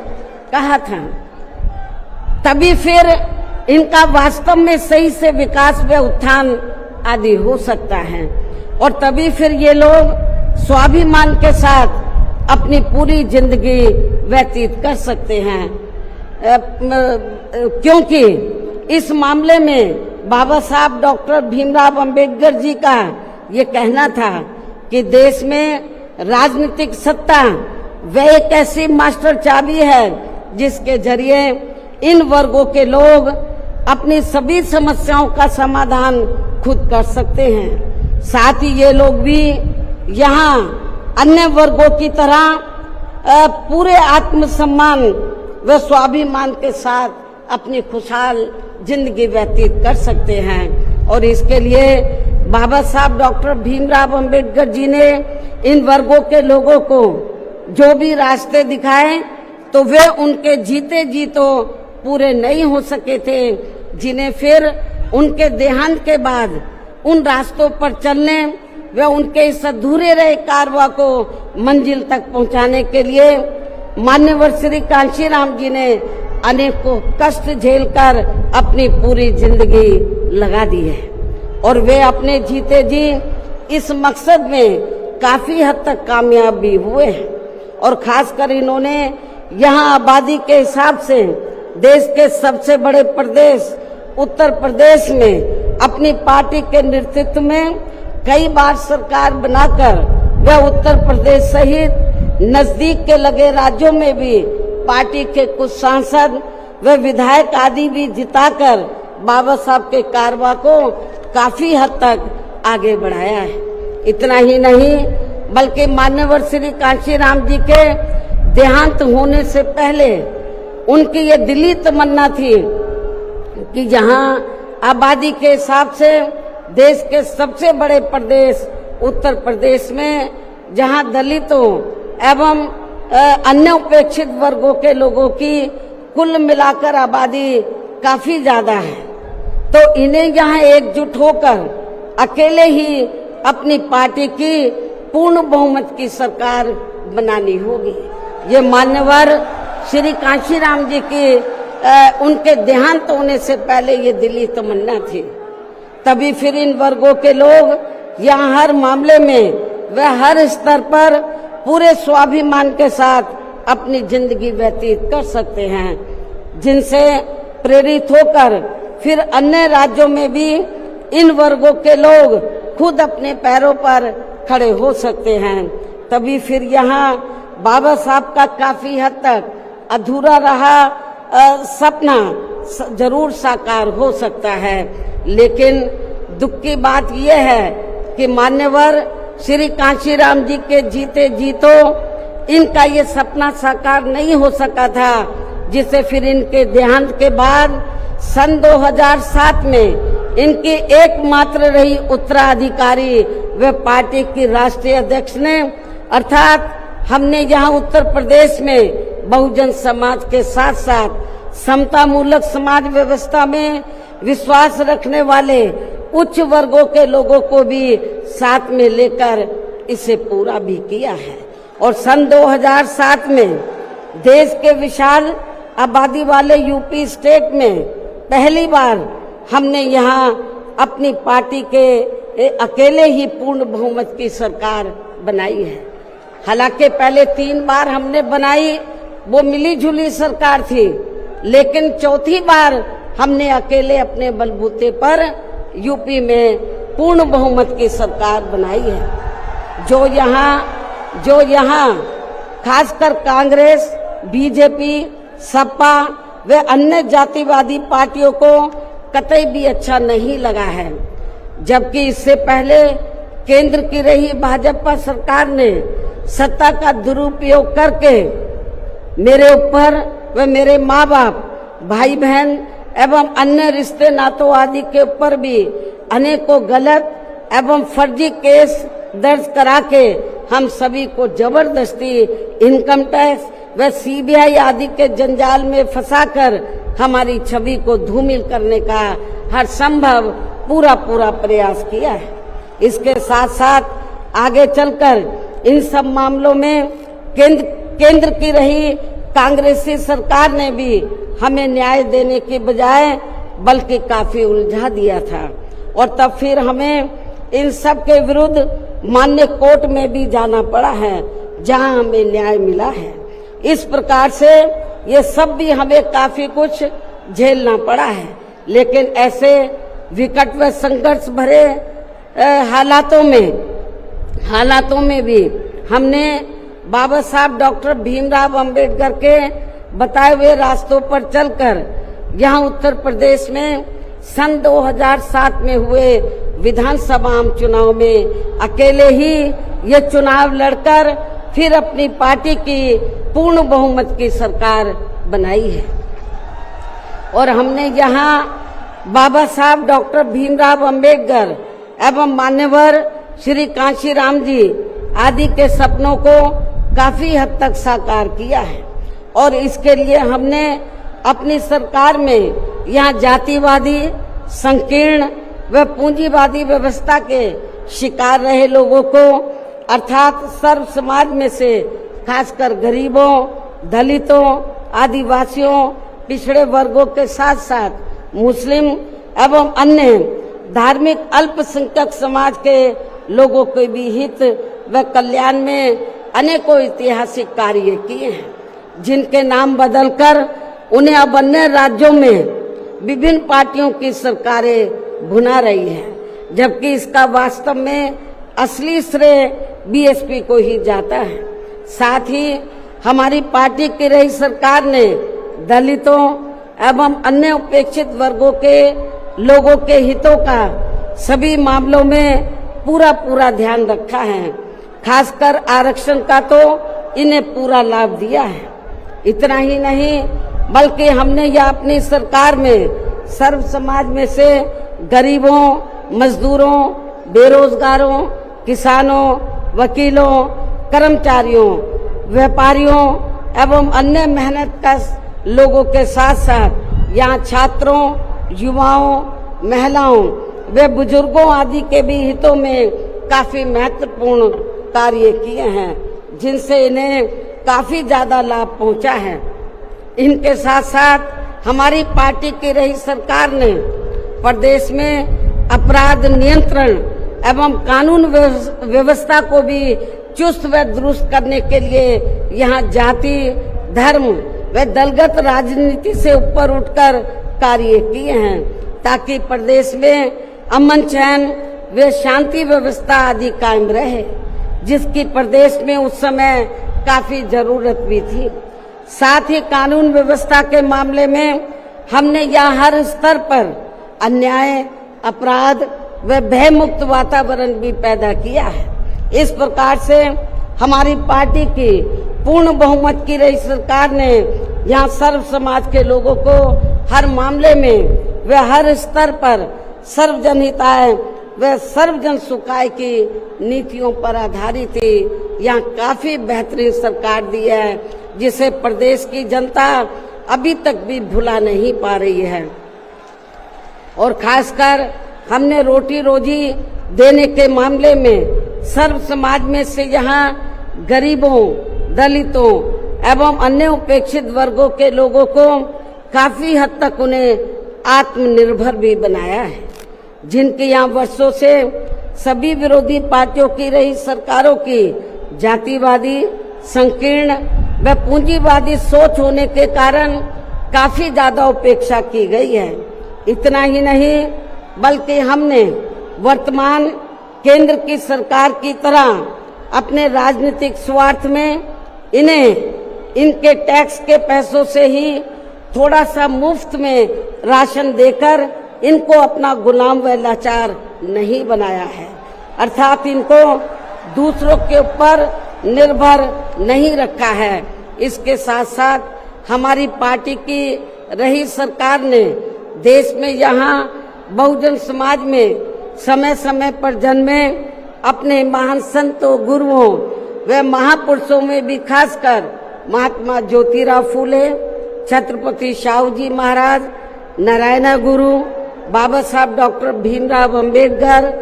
कहा था, तभी फिर इनका वास्तव में सही से विकास व उत्थान आदि हो सकता है और तभी फिर ये लोग स्वाभिमान के साथ अपनी पूरी जिंदगी व्यतीत कर सकते हैं, क्योंकि इस मामले में बाबा साहब डॉक्टर भीमराव अंबेडकर जी का ये कहना था कि देश में राजनीतिक सत्ता वह एक ऐसी मास्टर चाबी है जिसके जरिए इन वर्गों के लोग अपनी सभी समस्याओं का समाधान खुद कर सकते हैं। साथ ही ये लोग भी यहाँ अन्य वर्गों की तरह पूरे आत्मसम्मान व स्वाभिमान के साथ अपनी खुशहाल जिंदगी व्यतीत कर सकते हैं और इसके लिए बाबा साहब डॉक्टर भीमराव अंबेडकर जी ने इन वर्गों के लोगों को जो भी रास्ते दिखाए तो वे उनके जीते जी तो पूरे नहीं हो सके थे, जिन्हें फिर उनके देहांत के बाद उन रास्तों पर चलने व उनके इस अधूरे रहे कारवां को मंजिल तक पहुंचाने के लिए मान्यवर श्री कांशीराम जी ने अनेकों कष्ट झेलकर अपनी पूरी जिंदगी लगा दी है और वे अपने जीते जी इस मकसद में काफी हद तक कामयाब भी हुए हैं और खासकर इन्होंने यहाँ आबादी के हिसाब से देश के सबसे बड़े प्रदेश उत्तर प्रदेश में अपनी पार्टी के नेतृत्व में कई बार सरकार बनाकर वह उत्तर प्रदेश सहित नजदीक के लगे राज्यों में भी पार्टी के कुछ सांसद व विधायक आदि भी जिताकर बाबा साहब के कारवां को काफी हद तक आगे बढ़ाया है। इतना ही नहीं बल्कि मान्यवर श्री कांशीराम जी के देहांत होने से पहले उनकी ये दिली तमन्ना थी कि जहां आबादी के हिसाब से देश के सबसे बड़े प्रदेश उत्तर प्रदेश में जहां दलितों एवं अन्य उपेक्षित वर्गों के लोगों की कुल मिलाकर आबादी काफी ज्यादा है, तो इन्हें यहाँ एकजुट होकर अकेले ही अपनी पार्टी की पूर्ण बहुमत की सरकार बनानी होगी। ये मान्यवर श्री कांशीराम जी की उनके देहांत होने से पहले ये दिली तमन्ना थी। तभी फिर इन वर्गों के लोग यहाँ हर मामले में व हर स्तर पर पूरे स्वाभिमान के साथ अपनी जिंदगी व्यतीत कर सकते हैं, जिनसे प्रेरित होकर फिर अन्य राज्यों में भी इन वर्गों के लोग खुद अपने पैरों पर खड़े हो सकते हैं। तभी फिर यहाँ बाबा साहब का काफी हद तक अधूरा रहा सपना जरूर साकार हो सकता है। लेकिन दुख की बात यह है कि मान्यवर श्री कांशीराम जी के जीते जी तो इनका ये सपना साकार नहीं हो सका था, जिसे फिर इनके देहांत के बाद सन 2007 में इनकी एकमात्र रही उत्तराधिकारी व पार्टी की राष्ट्रीय अध्यक्ष ने अर्थात हमने यहाँ उत्तर प्रदेश में बहुजन समाज के साथ साथ समता मूलक समाज व्यवस्था में विश्वास रखने वाले उच्च वर्गों के लोगों को भी साथ में लेकर इसे पूरा भी किया है। और सन 2007 में देश के विशाल आबादी वाले यूपी स्टेट में पहली बार हमने यहाँ अपनी पार्टी के अकेले ही पूर्ण बहुमत की सरकार बनाई है। हालांकि पहले 3 बार हमने बनाई वो मिली जुली सरकार थी, लेकिन चौथी बार हमने अकेले अपने बलबूते पर यूपी में पूर्ण बहुमत की सरकार बनाई है। जो यहाँ खासकर कांग्रेस, बीजेपी, सपा व अन्य जातिवादी पार्टियों को कतई भी अच्छा नहीं लगा है। जबकि इससे पहले केंद्र की रही भाजपा सरकार ने सत्ता का दुरुपयोग करके मेरे ऊपर व मेरे माँ बाप, भाई बहन एवं अन्य रिश्ते नातों आदि के ऊपर भी अनेकों गलत एवं फर्जी केस दर्ज करा के हम सभी को जबरदस्ती इनकम टैक्स व सीबीआई आदि के जंजाल में फंसाकर हमारी छवि को धूमिल करने का हर संभव पूरा प्रयास किया है। इसके साथ साथ आगे चलकर इन सब मामलों में केंद्र की रही कांग्रेसी सरकार ने भी हमें न्याय देने के बजाय बल्कि काफी उलझा दिया था और तब फिर हमें इन सब के विरुद्ध माननीय कोर्ट में भी जाना पड़ा है, जहां हमें न्याय मिला है। इस प्रकार से ये सब भी हमें काफी कुछ झेलना पड़ा है, लेकिन ऐसे विकट व संघर्ष भरे हालातों में भी हमने बाबा साहब डॉक्टर भीमराव अंबेडकर के बताए हुए रास्तों पर चलकर यहाँ उत्तर प्रदेश में सन 2007 में हुए विधानसभा चुनाव में अकेले ही ये चुनाव लड़कर फिर अपनी पार्टी की पूर्ण बहुमत की सरकार बनाई है। और हमने यहाँ बाबा साहब डॉक्टर भीमराव अंबेडकर एवं मान्यवर श्री कांशीराम जी आदि के सपनों को काफी हद तक साकार किया है और इसके लिए हमने अपनी सरकार में यहाँ जातिवादी, संकीर्ण व पूंजीवादी व्यवस्था के शिकार रहे लोगों को अर्थात सर्व समाज में से खासकर गरीबों, दलितों, आदिवासियों, पिछड़े वर्गों के साथ साथ मुस्लिम एवं अन्य धार्मिक अल्पसंख्यक समाज के लोगों के भी हित व कल्याण में अनेकों ऐतिहासिक कार्य किए हैं, जिनके नाम बदलकर उन्हें अब अन्य राज्यों में विभिन्न पार्टियों की सरकारें भुना रही हैं, जबकि इसका वास्तव में असली श्रेय बीएसपी को ही जाता है। साथ ही हमारी पार्टी की रही सरकार ने दलितों एवं अन्य उपेक्षित वर्गों के लोगों के हितों का सभी मामलों में पूरा ध्यान रखा है। खासकर आरक्षण का तो इन्हें पूरा लाभ दिया है। इतना ही नहीं बल्कि हमने यह अपनी सरकार में सर्व समाज में से गरीबों, मजदूरों, बेरोजगारों, किसानों, वकीलों, कर्मचारियों, व्यापारियों एवं अन्य मेहनतकश लोगों के साथ साथ यहाँ छात्रों, युवाओं, महिलाओं व बुजुर्गों आदि के भी हितों में काफी महत्वपूर्ण कार्य किए हैं, जिनसे इन्हें काफी ज्यादा लाभ पहुंचा है। इनके साथ साथ हमारी पार्टी की रही सरकार ने प्रदेश में अपराध नियंत्रण एवं कानून व्यवस्था को भी चुस्त व दुरुस्त करने के लिए यहाँ जाति, धर्म व दलगत राजनीति से ऊपर उठकर कार्य किए हैं, ताकि प्रदेश में अमन चैन व शांति व्यवस्था आदि कायम रहे, जिसकी प्रदेश में उस समय काफी जरूरत भी थी। साथ ही कानून व्यवस्था के मामले में हमने यहाँ हर स्तर पर अन्याय, अपराध व भय मुक्त वातावरण भी पैदा किया है। इस प्रकार से हमारी पार्टी की पूर्ण बहुमत की रही सरकार ने यहाँ सर्व समाज के लोगों को हर मामले में व हर स्तर पर सर्वजन हिताय व सर्वजन सुखाय की नीतियों पर आधारित यहाँ काफी बेहतरीन सरकार दी है, जिसे प्रदेश की जनता अभी तक भी भुला नहीं पा रही है। और खासकर हमने रोटी रोजी देने के मामले में सर्व समाज में से यहाँ गरीबों, दलितों एवं अन्य उपेक्षित वर्गों के लोगों को काफी हद तक उन्हें आत्मनिर्भर भी बनाया है, जिनके यहाँ वर्षों से सभी विरोधी पार्टियों की रही सरकारों की जातिवादी, संकीर्ण व पूंजीवादी सोच होने के कारण काफी ज्यादा उपेक्षा की गई है। इतना ही नहीं बल्कि हमने वर्तमान केंद्र की सरकार की तरह अपने राजनीतिक स्वार्थ में इनके टैक्स के पैसों से ही थोड़ा सा मुफ्त में राशन देकर इनको अपना गुलाम व लाचार नहीं बनाया है, अर्थात इनको दूसरों के ऊपर निर्भर नहीं रखा है। इसके साथ साथ हमारी पार्टी की रही सरकार ने देश में यहाँ बहुजन समाज में समय समय पर जन्मे अपने महान संतों, गुरुओं व महापुरुषों में भी खासकर महात्मा ज्योतिराव फूले, छत्रपति शाहू जी महाराज, नारायण गुरु, बाबा साहब डॉक्टर भीमराव अंबेडकर,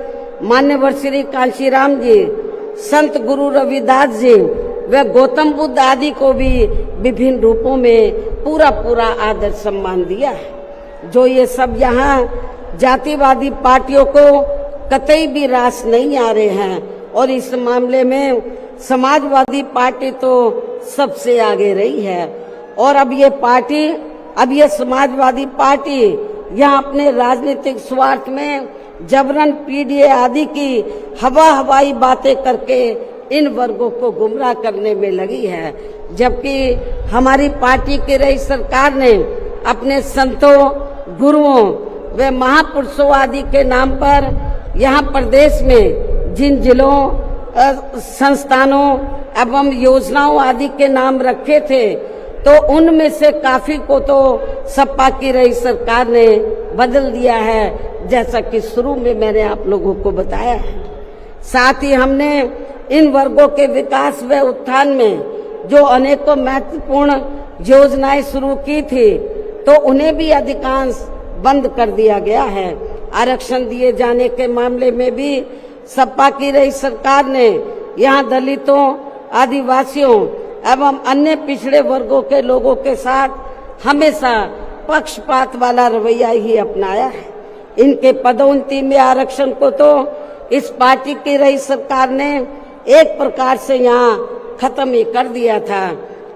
मान्यवर श्री कांशीराम जी, संत गुरु रविदास जी व गौतम बुद्ध आदि को भी विभिन्न रूपों में पूरा आदर सम्मान दिया है। जो ये सब यहाँ जातिवादी पार्टियों को कतई भी रास नहीं आ रहे हैं और इस मामले में समाजवादी पार्टी तो सबसे आगे रही है। और अब ये समाजवादी पार्टी यहाँ अपने राजनीतिक स्वार्थ में जबरन पीडीए आदि की हवाई बातें करके इन वर्गों को गुमराह करने में लगी है, जबकि हमारी पार्टी की रही सरकार ने अपने संतों, गुरुओं व महापुरुषों आदि के नाम पर यहाँ प्रदेश में जिन जिलों, संस्थानों एवं योजनाओं आदि के नाम रखे थे, तो उनमें से काफी को तो सपा की रही सरकार ने बदल दिया है, जैसा कि शुरू में मैंने आप लोगों को बताया है। साथ ही हमने इन वर्गों के विकास व उत्थान में जो अनेकों महत्वपूर्ण योजनाएं शुरू की थी, तो उन्हें भी अधिकांश बंद कर दिया गया है। आरक्षण दिए जाने के मामले में भी सपा की रही सरकार ने यहाँ दलितों, आदिवासियों एवं अन्य पिछड़े वर्गों के लोगों के साथ हमेशा पक्षपात वाला रवैया ही अपनाया है। इनके पदोन्नति में आरक्षण को तो इस पार्टी की रही सरकार ने एक प्रकार से यहाँ खत्म ही कर दिया था।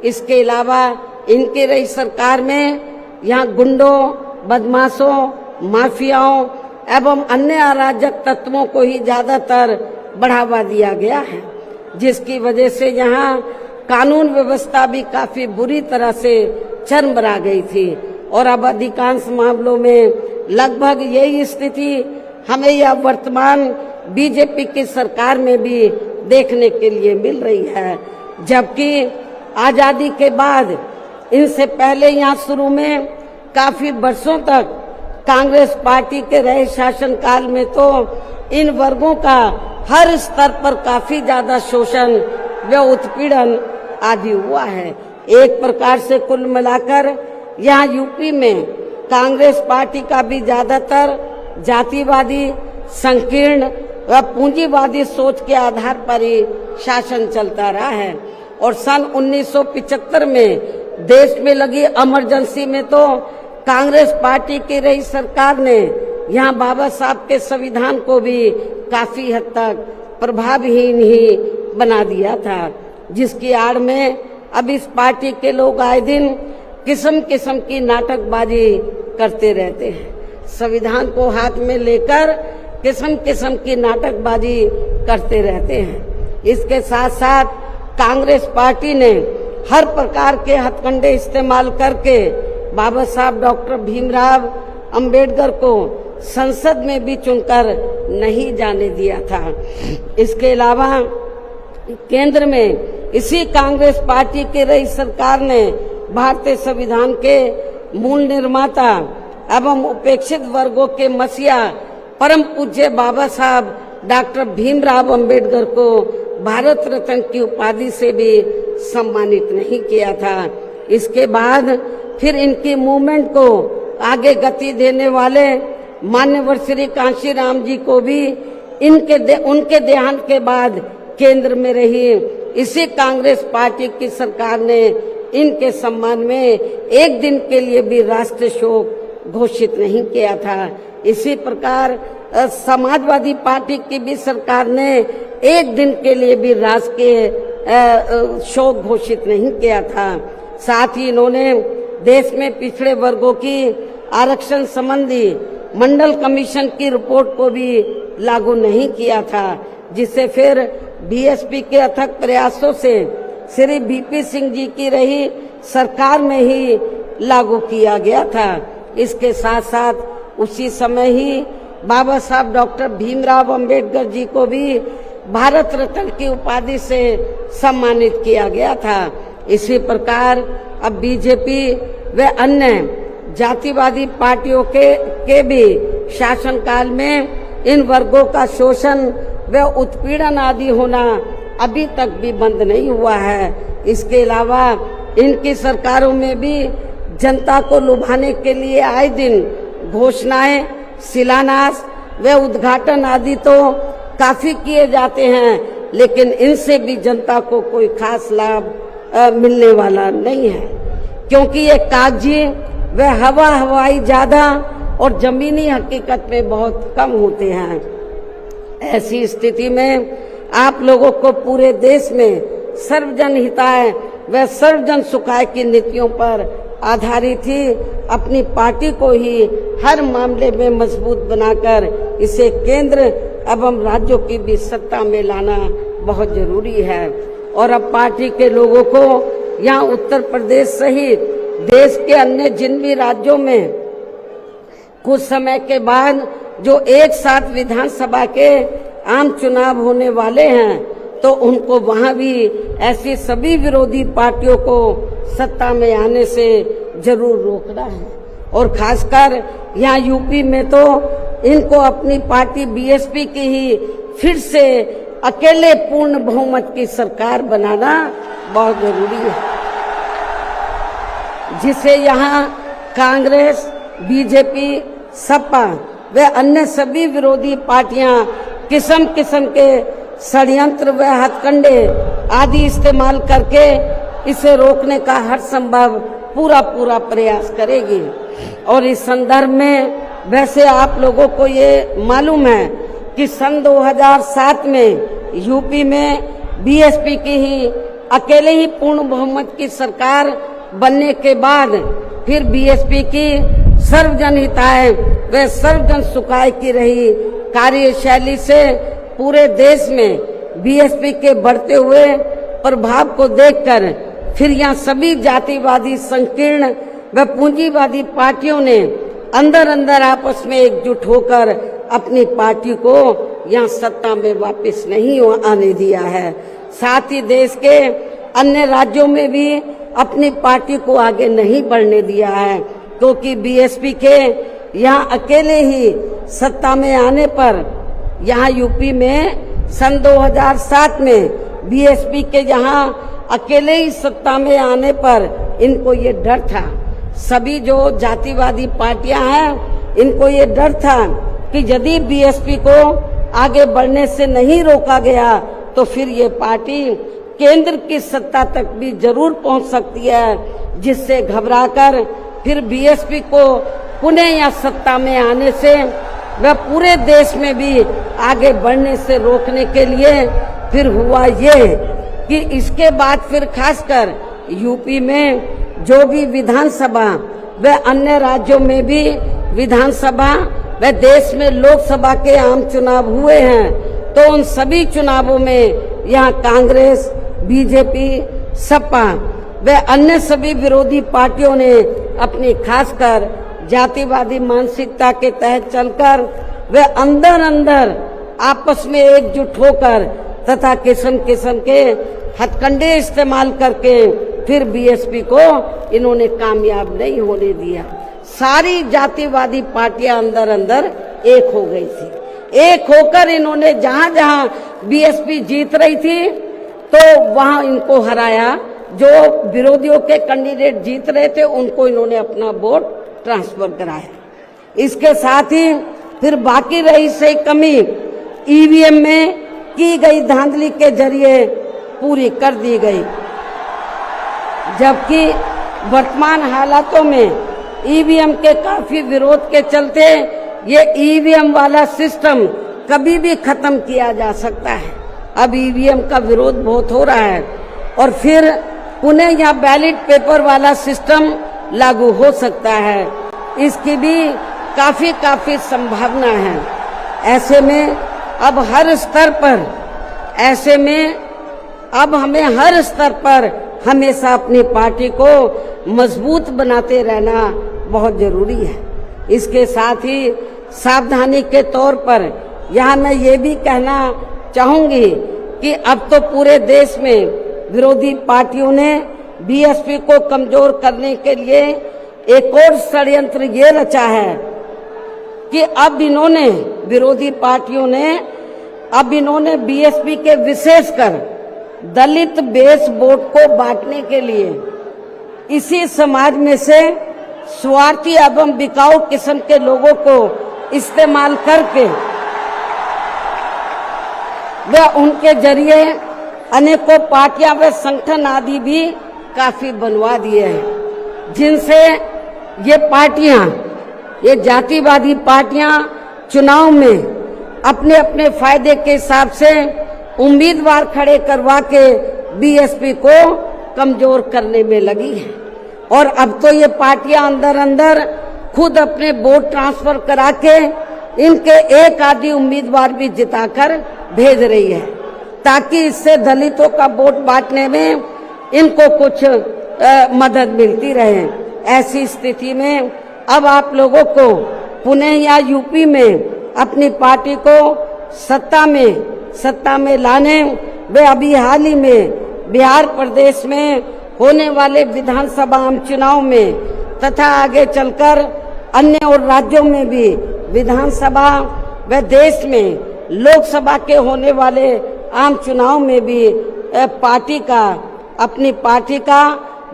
इसके अलावा इनकी रही सरकार में यहाँ गुंडों, बदमाशों, माफियाओं एवं अन्य अराजक तत्वों को ही ज्यादातर बढ़ावा दिया गया है, जिसकी वजह से यहाँ कानून व्यवस्था भी काफी बुरी तरह से चरमरा गई थी। और अब अधिकांश मामलों में लगभग यही स्थिति हमें यह वर्तमान बीजेपी की सरकार में भी देखने के लिए मिल रही है, जबकि आजादी के बाद इनसे पहले यहाँ शुरू में काफी वर्षों तक कांग्रेस पार्टी के रहे शासनकाल में तो इन वर्गों का हर स्तर पर काफी ज्यादा शोषण व उत्पीड़न आदि हुआ है। एक प्रकार से कुल मिलाकर यहाँ यूपी में कांग्रेस पार्टी का भी ज्यादातर जातिवादी, संकीर्ण व पूंजीवादी सोच के आधार पर ही शासन चलता रहा है। और सन 1975 में देश में लगी इमरजेंसी में तो कांग्रेस पार्टी की रही सरकार ने यहाँ बाबा साहब के संविधान को भी काफी हद तक प्रभावहीन ही बना दिया था, जिसकी आड़ में अब इस पार्टी के लोग आए दिन किस्म किस्म की नाटकबाजी करते रहते हैं। संविधान को हाथ में लेकर किस्म किस्म की नाटकबाजी करते रहते हैं। इसके साथ साथ कांग्रेस पार्टी ने हर प्रकार के हथकंडे इस्तेमाल करके बाबा साहब डॉक्टर भीमराव अंबेडकर को संसद में भी चुनकर नहीं जाने दिया था। इसके अलावा केंद्र में इसी कांग्रेस पार्टी की रही सरकार ने भारतीय संविधान के मूल निर्माता एवं उपेक्षित वर्गों के मसीहा परम पूज्य बाबा साहब डॉक्टर भीमराव अंबेडकर को भारत रत्न की उपाधि से भी सम्मानित नहीं किया था। इसके बाद फिर इनकी मूवमेंट को आगे गति देने वाले मान्यवर श्री कांशीराम जी को भी उनके देहांत के बाद केंद्र में रही इसी कांग्रेस पार्टी की सरकार ने इनके सम्मान में एक दिन के लिए भी राष्ट्रीय शोक घोषित नहीं किया था। इसी प्रकार समाजवादी पार्टी की भी सरकार ने एक दिन के लिए भी राष्ट्रीय शोक घोषित नहीं किया था। साथ ही इन्होंने देश में पिछड़े वर्गों की आरक्षण संबंधी मंडल कमीशन की रिपोर्ट को भी लागू नहीं किया था, जिसे फिर बीएसपी के अथक प्रयासों से श्री बीपी सिंह जी की रही सरकार में ही लागू किया गया था। इसके साथ साथ उसी समय ही बाबा साहब डॉक्टर भीमराव अंबेडकर जी को भी भारत रत्न की उपाधि से सम्मानित किया गया था। इसी प्रकार अब बीजेपी व अन्य जातिवादी पार्टियों के भी शासनकाल में इन वर्गों का शोषण व उत्पीड़न आदि होना अभी तक भी बंद नहीं हुआ है। इसके अलावा इनकी सरकारों में भी जनता को लुभाने के लिए आए दिन घोषणाएं, शिलान्यास व उद्घाटन आदि तो काफी किए जाते हैं, लेकिन इनसे भी जनता को कोई खास लाभ मिलने वाला नहीं है, क्योंकि ये कागजी व हवाई ज्यादा और जमीनी हकीकत में बहुत कम होते हैं। ऐसी स्थिति में आप लोगों को पूरे देश में सर्वजन हिताय व सर्वजन सुखाय की नीतियों पर आधारित ही अपनी पार्टी को ही हर मामले में मजबूत बनाकर इसे केंद्र एवं राज्यों की भी सत्ता में लाना बहुत जरूरी है। और अब पार्टी के लोगों को यहाँ उत्तर प्रदेश सहित देश के अन्य जिन भी राज्यों में कुछ समय के बाद जो एक साथ विधानसभा के आम चुनाव होने वाले हैं, तो उनको वहां भी ऐसी सभी विरोधी पार्टियों को सत्ता में आने से जरूर रोकना है। और खासकर यहाँ यूपी में तो इनको अपनी पार्टी बीएसपी की ही फिर से अकेले पूर्ण बहुमत की सरकार बनाना बहुत जरूरी है, जिसे यहाँ कांग्रेस, बीजेपी, सपा व अन्य सभी विरोधी पार्टियां किस्म किस्म के षड्यंत्र व हथकंडे आदि इस्तेमाल करके इसे रोकने का हर संभव पूरा प्रयास करेगी। और इस संदर्भ में वैसे आप लोगों को ये मालूम है कि सन 2007 में यूपी में बीएसपी की ही अकेले ही पूर्ण बहुमत की सरकार बनने के बाद फिर बीएसपी की सर्वजन हिताय व सर्वजन सुखाय की रही कार्यशैली से पूरे देश में बीएसपी के बढ़ते हुए प्रभाव को देखकर फिर यहाँ सभी जातिवादी, संकीर्ण व पूंजीवादी पार्टियों ने अंदर अंदर आपस में एकजुट होकर अपनी पार्टी को यहाँ सत्ता में वापस नहीं आने दिया है। साथ ही देश के अन्य राज्यों में भी अपनी पार्टी को आगे नहीं बढ़ने दिया है, क्योंकि बीएसपी के यहाँ अकेले ही सत्ता में आने पर यहाँ यूपी में सन 2007 में बीएसपी के यहाँ अकेले ही सत्ता में आने पर इनको ये डर था, सभी जो जातिवादी पार्टियां हैं इनको ये डर था कि यदि बीएसपी को आगे बढ़ने से नहीं रोका गया तो फिर ये पार्टी केंद्र की सत्ता तक भी जरूर पहुंच सकती है, जिससे घबराकर फिर बीएसपी को पुनः या सत्ता में आने से व पूरे देश में भी आगे बढ़ने से रोकने के लिए फिर हुआ ये कि इसके बाद फिर खासकर यूपी में जो भी विधानसभा व अन्य राज्यों में भी विधानसभा व देश में लोकसभा के आम चुनाव हुए हैं, तो उन सभी चुनावों में यहाँ कांग्रेस, बीजेपी, सपा व अन्य सभी विरोधी पार्टियों ने अपनी खासकर जातिवादी मानसिकता के तहत चलकर वे अंदर अंदर आपस में एकजुट होकर तथा किस्म किस्म के हथकंडे इस्तेमाल करके फिर बीएसपी को इन्होंने कामयाब नहीं होने दिया। सारी जातिवादी पार्टियां अंदर अंदर एक हो गई थी। एक होकर इन्होंने जहां जहां बीएसपी जीत रही थी तो वहां इनको हराया, जो विरोधियों के कैंडिडेट जीत रहे थे उनको इन्होंने अपना वोट ट्रांसफर कराया। इसके साथ ही फिर बाकी रही से कमी ईवीएम में की गई धांधली के जरिए पूरी कर दी गई, जबकि वर्तमान हालातों में ईवीएम के काफी विरोध के चलते ये ईवीएम वाला सिस्टम कभी भी खत्म किया जा सकता है। अब ईवीएम का विरोध बहुत हो रहा है और फिर पुनः यहाँ बैलेट पेपर वाला सिस्टम लागू हो सकता है, इसकी भी काफी संभावना है। ऐसे में अब हर स्तर पर हमें हर स्तर पर हमेशा अपनी पार्टी को मजबूत बनाते रहना बहुत जरूरी है। इसके साथ ही सावधानी के तौर पर यहाँ मैं ये भी कहना चाहूंगी कि अब तो पूरे देश में विरोधी पार्टियों ने बीएसपी को कमजोर करने के लिए एक और षड्यंत्र ये रचा है कि अब इन्होंने विरोधी पार्टियों ने बीएसपी के विशेषकर दलित बेस वोट को बांटने के लिए इसी समाज में से स्वार्थी एवं बिकाऊ किस्म के लोगों को इस्तेमाल करके व उनके जरिए अनेकों पार्टियां व संगठन आदि भी काफी बनवा दिए हैं, जिनसे ये जातिवादी पार्टियां चुनाव में अपने अपने फायदे के हिसाब से उम्मीदवार खड़े करवा के बीएसपी को कमजोर करने में लगी है। और अब तो ये पार्टियां अंदर अंदर खुद अपने वोट ट्रांसफर करा के इनके एक आदि उम्मीदवार भी जिताकर भेज रही है, ताकि इससे दलितों का वोट बांटने में इनको कुछ मदद मिलती रहे। ऐसी स्थिति में अब आप लोगों को पुणे या यूपी में अपनी पार्टी को सत्ता में लाने व अभी हाल ही में बिहार प्रदेश में होने वाले विधानसभा आम चुनाव में तथा आगे चलकर अन्य और राज्यों में भी विधानसभा व देश में लोकसभा के होने वाले आम चुनाव में भी अपनी पार्टी का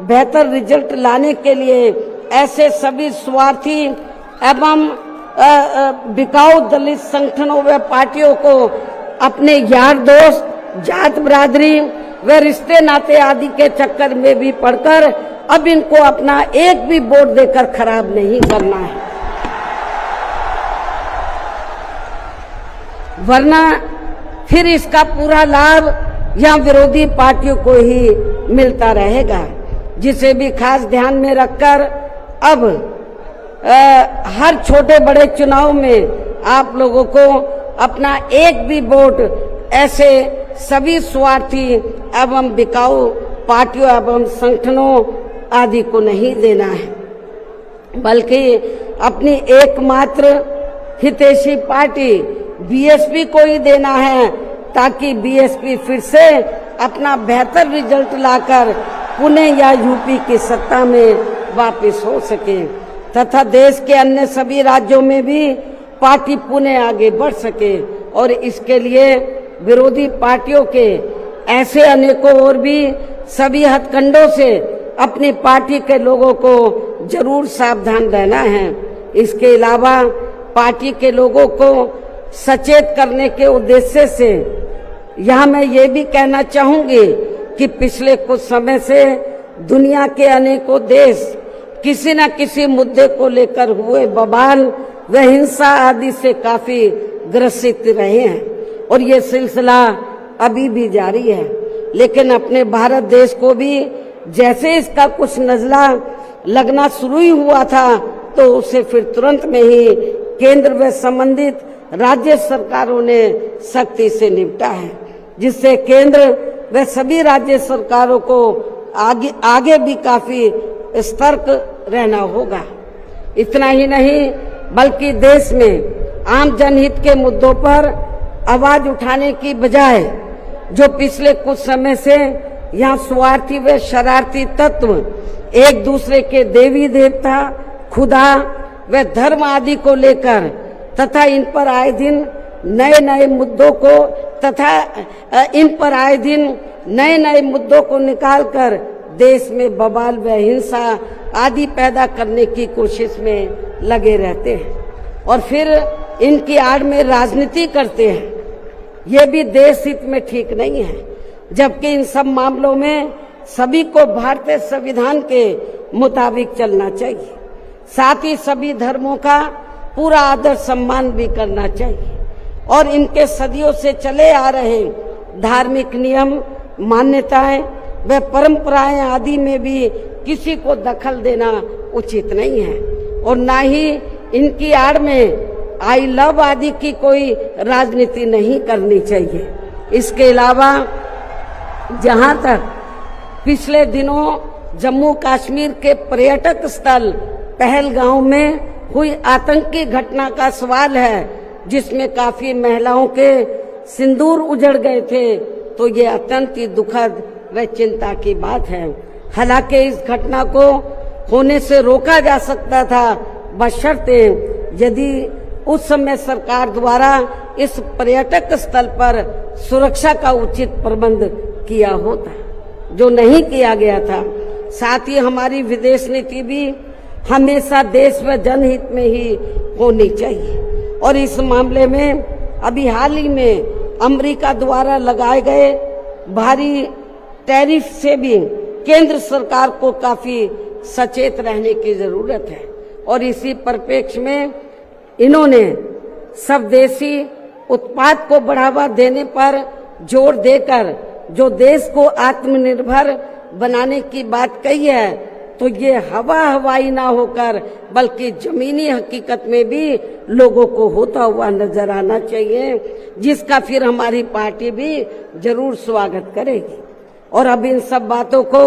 बेहतर रिजल्ट लाने के लिए ऐसे सभी स्वार्थी एवं बिकाऊ दलित संगठनों व पार्टियों को अपने यार दोस्त, जात बिरादरी व रिश्ते नाते आदि के चक्कर में भी पड़कर अब इनको अपना एक भी वोट देकर खराब नहीं करना है, वरना फिर इसका पूरा लाभ यहाँ विरोधी पार्टियों को ही मिलता रहेगा। जिसे भी खास ध्यान में रखकर अब हर छोटे बड़े चुनाव में आप लोगों को अपना एक भी वोट ऐसे सभी स्वार्थी एवं बिकाऊ पार्टियों एवं संगठनों आदि को नहीं देना है, बल्कि अपनी एकमात्र हितैषी पार्टी बीएसपी को ही देना है, ताकि बीएसपी फिर से अपना बेहतर रिजल्ट लाकर पुणे या यूपी की सत्ता में वापस हो सके तथा देश के अन्य सभी राज्यों में भी पार्टी पुणे आगे बढ़ सके। और इसके लिए विरोधी पार्टियों के ऐसे अनेकों और भी सभी हथकंडों से अपनी पार्टी के लोगों को जरूर सावधान रहना है। इसके अलावा पार्टी के लोगों को सचेत करने के उद्देश्य से यहाँ मैं ये भी कहना चाहूंगी कि पिछले कुछ समय से दुनिया के अनेकों देश किसी न किसी मुद्दे को लेकर हुए बवाल व हिंसा आदि से काफी ग्रसित रहे हैं और ये सिलसिला अभी भी जारी है। लेकिन अपने भारत देश को भी जैसे इसका कुछ नजला लगना शुरू ही हुआ था तो उसे फिर तुरंत में ही केंद्र व संबंधित राज्य सरकारों ने सख्ती से निपटा है, जिससे केंद्र व सभी राज्य सरकारों को आगे भी काफी सतर्क रहना होगा। इतना ही नहीं बल्कि देश में आम जनहित के मुद्दों पर आवाज उठाने की बजाय जो पिछले कुछ समय से यहाँ स्वार्थी व शरारती तत्व एक दूसरे के देवी देवता, खुदा व धर्म आदि को लेकर तथा इन पर आए दिन नए नए मुद्दों को निकालकर देश में बवाल व हिंसा आदि पैदा करने की कोशिश में लगे रहते हैं और फिर इनकी आड़ में राजनीति करते हैं। ये भी देश हित में ठीक नहीं है, जबकि इन सब मामलों में सभी को भारतीय संविधान के मुताबिक चलना चाहिए। साथ ही सभी धर्मों का पूरा आदर सम्मान भी करना चाहिए और इनके सदियों से चले आ रहे धार्मिक नियम, मान्यताएं व परंपराएं आदि में भी किसी को दखल देना उचित नहीं है और ना ही इनकी आड़ में आई लव आदि की कोई राजनीति नहीं करनी चाहिए। इसके अलावा जहां तक पिछले दिनों जम्मू कश्मीर के पर्यटक स्थल पहलगांव में हुई आतंकी घटना का सवाल है, जिसमें काफी महिलाओं के सिंदूर उजड़ गए थे, तो ये अत्यंत ही दुखद व चिंता की बात है। हालांकि इस घटना को होने से रोका जा सकता था, बशर्ते यदि उस समय सरकार द्वारा इस पर्यटक स्थल पर सुरक्षा का उचित प्रबंध किया होता, जो नहीं किया गया था। साथ ही हमारी विदेश नीति भी हमेशा देश व जनहित में ही होनी चाहिए। और इस मामले में अभी हाल ही में अमेरिका द्वारा लगाए गए भारी टैरिफ से भी केंद्र सरकार को काफी सचेत रहने की जरूरत है। और इसी परिप्रेक्ष्य में इन्होंने स्वदेशी उत्पाद को बढ़ावा देने पर जोर देकर जो देश को आत्मनिर्भर बनाने की बात कही है, तो ये हवाई ना होकर बल्कि जमीनी हकीकत में भी लोगों को होता हुआ नजर आना चाहिए, जिसका फिर हमारी पार्टी भी जरूर स्वागत करेगी। और अब इन सब बातों को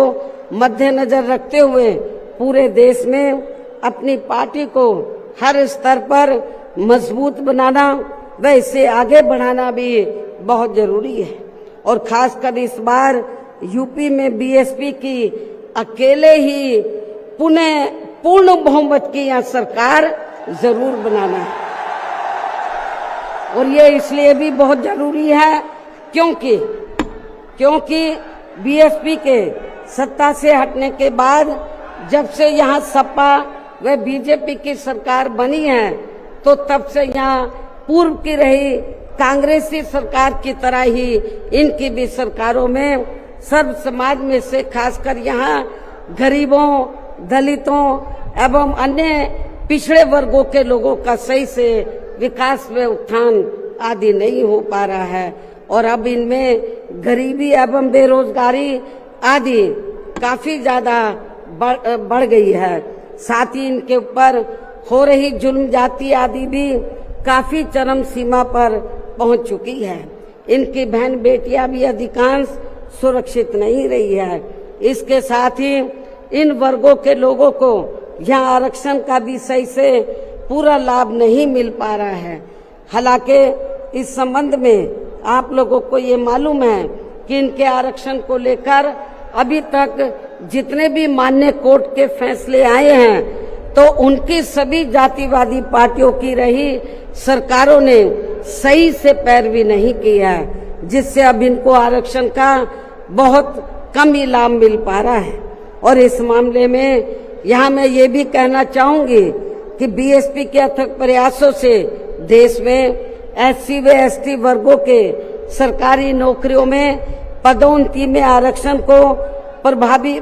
मद्देनजर रखते हुए पूरे देश में अपनी पार्टी को हर स्तर पर मजबूत बनाना व इसे आगे बढ़ाना भी बहुत जरूरी है। और खासकर इस बार यूपी में बीएसपी की अकेले ही पूर्ण बहुमत की यहाँ सरकार जरूर बनाना है। और ये इसलिए भी बहुत जरूरी है क्योंकि बीएसपी के सत्ता से हटने के बाद जब से यहाँ सपा व बीजेपी की सरकार बनी है, तो तब से यहाँ पूर्व की रही कांग्रेसी सरकार की तरह ही इनकी भी सरकारों में सर्व समाज में से खासकर यहाँ गरीबों, दलितों एवं अन्य पिछड़े वर्गों के लोगों का सही से विकास व उत्थान आदि नहीं हो पा रहा है। और अब इनमें गरीबी एवं बेरोजगारी आदि काफी ज्यादा बढ़ गई है। साथ ही इनके ऊपर हो रही जुल्म जाति आदि भी काफी चरम सीमा पर पहुंच चुकी है। इनकी बहन बेटियां भी अधिकांश सुरक्षित नहीं रही है। इसके साथ ही इन वर्गों के लोगों को यहाँ आरक्षण का भी सही से पूरा लाभ नहीं मिल पा रहा है। हालांकि इस संबंध में आप लोगों को ये मालूम है कि इनके आरक्षण को लेकर अभी तक जितने भी मान्य कोर्ट के फैसले आए हैं, तो उनकी सभी जातिवादी पार्टियों की रही सरकारों ने सही से पैरवी नहीं की है, जिससे अब इनको आरक्षण का बहुत कम ही लाभ मिल पा रहा है। और इस मामले में यहाँ मैं ये भी कहना चाहूंगी कि बीएसपी के अथक प्रयासों से देश में एससी व एसटी वर्गों के सरकारी नौकरियों में पदोन्नति में आरक्षण को प्रभावी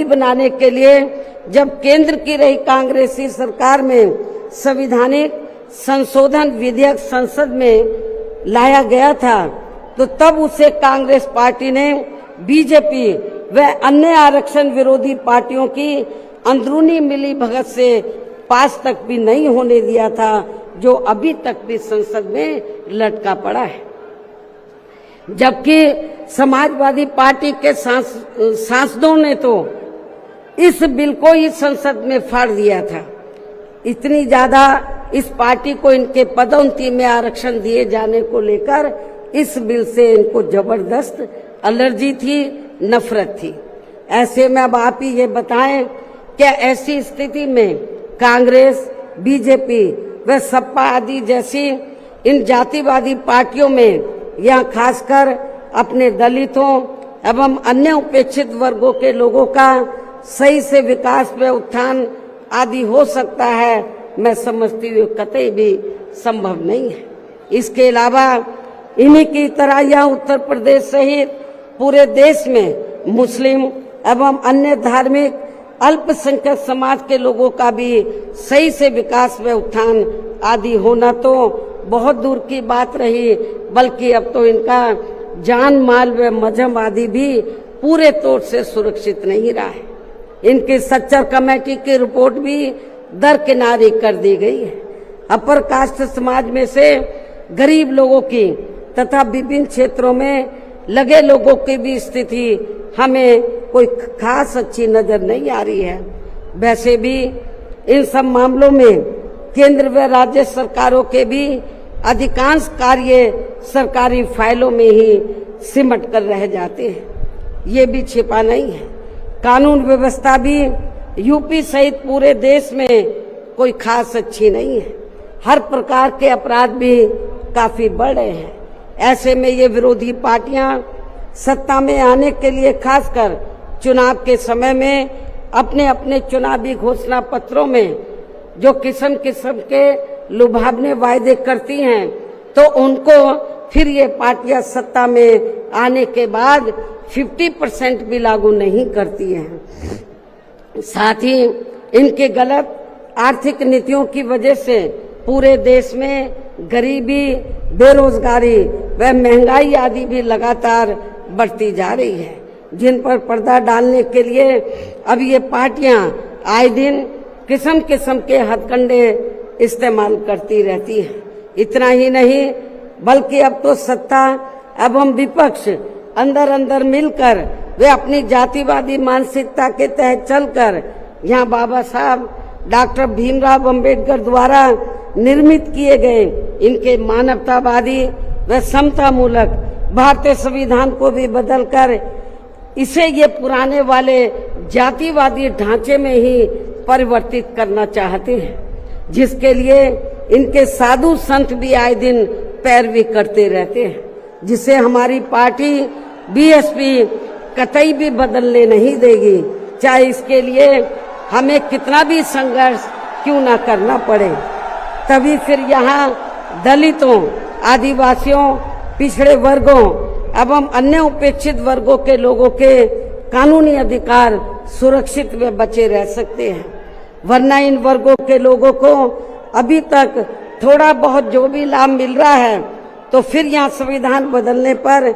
बनाने के लिए जब केंद्र की रही कांग्रेसी सरकार में संवैधानिक संशोधन विधेयक संसद में लाया गया था, तो तब उसे कांग्रेस पार्टी ने बीजेपी व अन्य आरक्षण विरोधी पार्टियों की अंदरूनी मिलीभगत से पास तक भी नहीं होने दिया था, जो अभी तक भी संसद में लटका पड़ा है। जबकि समाजवादी पार्टी के सांसदों ने तो इस बिल को ही संसद में फाड़ दिया था। इतनी ज्यादा इस पार्टी को इनके पदोन्नति में आरक्षण दिए जाने को लेकर इस बिल से इनको जबरदस्त एलर्जी थी, नफरत थी। ऐसे में अब आप ही ये बताएं, क्या ऐसी स्थिति में कांग्रेस, बीजेपी व सपा आदि जैसी इन जातिवादी पार्टियों में यहाँ खासकर अपने दलितों एवं अन्य उपेक्षित वर्गों के लोगों का सही से विकास व उत्थान आदि हो सकता है? मैं समझती हूँ कतई भी संभव नहीं है। इसके अलावा इन्हीं की तरह यह उत्तर प्रदेश सहित पूरे देश में मुस्लिम एवं अन्य धार्मिक अल्पसंख्यक समाज के लोगों का भी सही से विकास व उत्थान आदि होना तो बहुत दूर की बात रही, बल्कि अब तो इनका जान माल व मजहब आदि भी पूरे तौर से सुरक्षित नहीं रहा है। इनकी सच्चर कमेटी की रिपोर्ट भी दरकिनारी कर दी गई है। अपर कास्ट समाज में से गरीब लोगों की तथा विभिन्न क्षेत्रों में लगे लोगों की भी स्थिति हमें कोई खास अच्छी नजर नहीं आ रही है। वैसे भी इन सब मामलों में केंद्र व राज्य सरकारों के भी अधिकांश कार्य सरकारी फाइलों में ही सिमट कर रह जाते हैं, ये भी छिपा नहीं है। कानून व्यवस्था भी यूपी सहित पूरे देश में कोई खास अच्छी नहीं है। हर प्रकार के अपराध भी काफी बढ़ रहे हैं। ऐसे में ये विरोधी पार्टियां सत्ता में आने के लिए खासकर चुनाव के समय में अपने अपने चुनावी घोषणा पत्रों में जो किस्म किस्म के लुभावने वायदे करती हैं, तो उनको फिर ये पार्टियां सत्ता में आने के बाद 50% भी लागू नहीं करती हैं। साथ ही इनके गलत आर्थिक नीतियों की वजह से पूरे देश में गरीबी, बेरोजगारी व महंगाई आदि भी लगातार बढ़ती जा रही है, जिन पर पर्दा डालने के लिए अब ये पार्टियां आए दिन किस्म किस्म के हथकंडे इस्तेमाल करती रहती हैं। इतना ही नहीं बल्कि अब तो सत्ता एवं विपक्ष अंदर अंदर मिलकर वे अपनी जातिवादी मानसिकता के तहत चलकर यहाँ बाबा साहब डॉक्टर भीमराव अंबेडकर द्वारा निर्मित किए गए इनके मानवतावादी व समतामूलक भारतीय संविधान को भी बदलकर इसे ये पुराने वाले जातिवादी ढांचे में ही परिवर्तित करना चाहते हैं, जिसके लिए इनके साधु संत भी आए दिन पैरवी करते रहते हैं, जिसे हमारी पार्टी बीएसपी कतई भी बदलने नहीं देगी, चाहे इसके लिए हमें कितना भी संघर्ष क्यों ना करना पड़े। तभी फिर यहाँ दलितों, आदिवासियों, पिछड़े वर्गों एवं अन्य उपेक्षित वर्गों के लोगों के कानूनी अधिकार सुरक्षित व बचे रह सकते हैं। वरना इन वर्गों के लोगों को अभी तक थोड़ा बहुत जो भी लाभ मिल रहा है, तो फिर यहाँ संविधान बदलने पर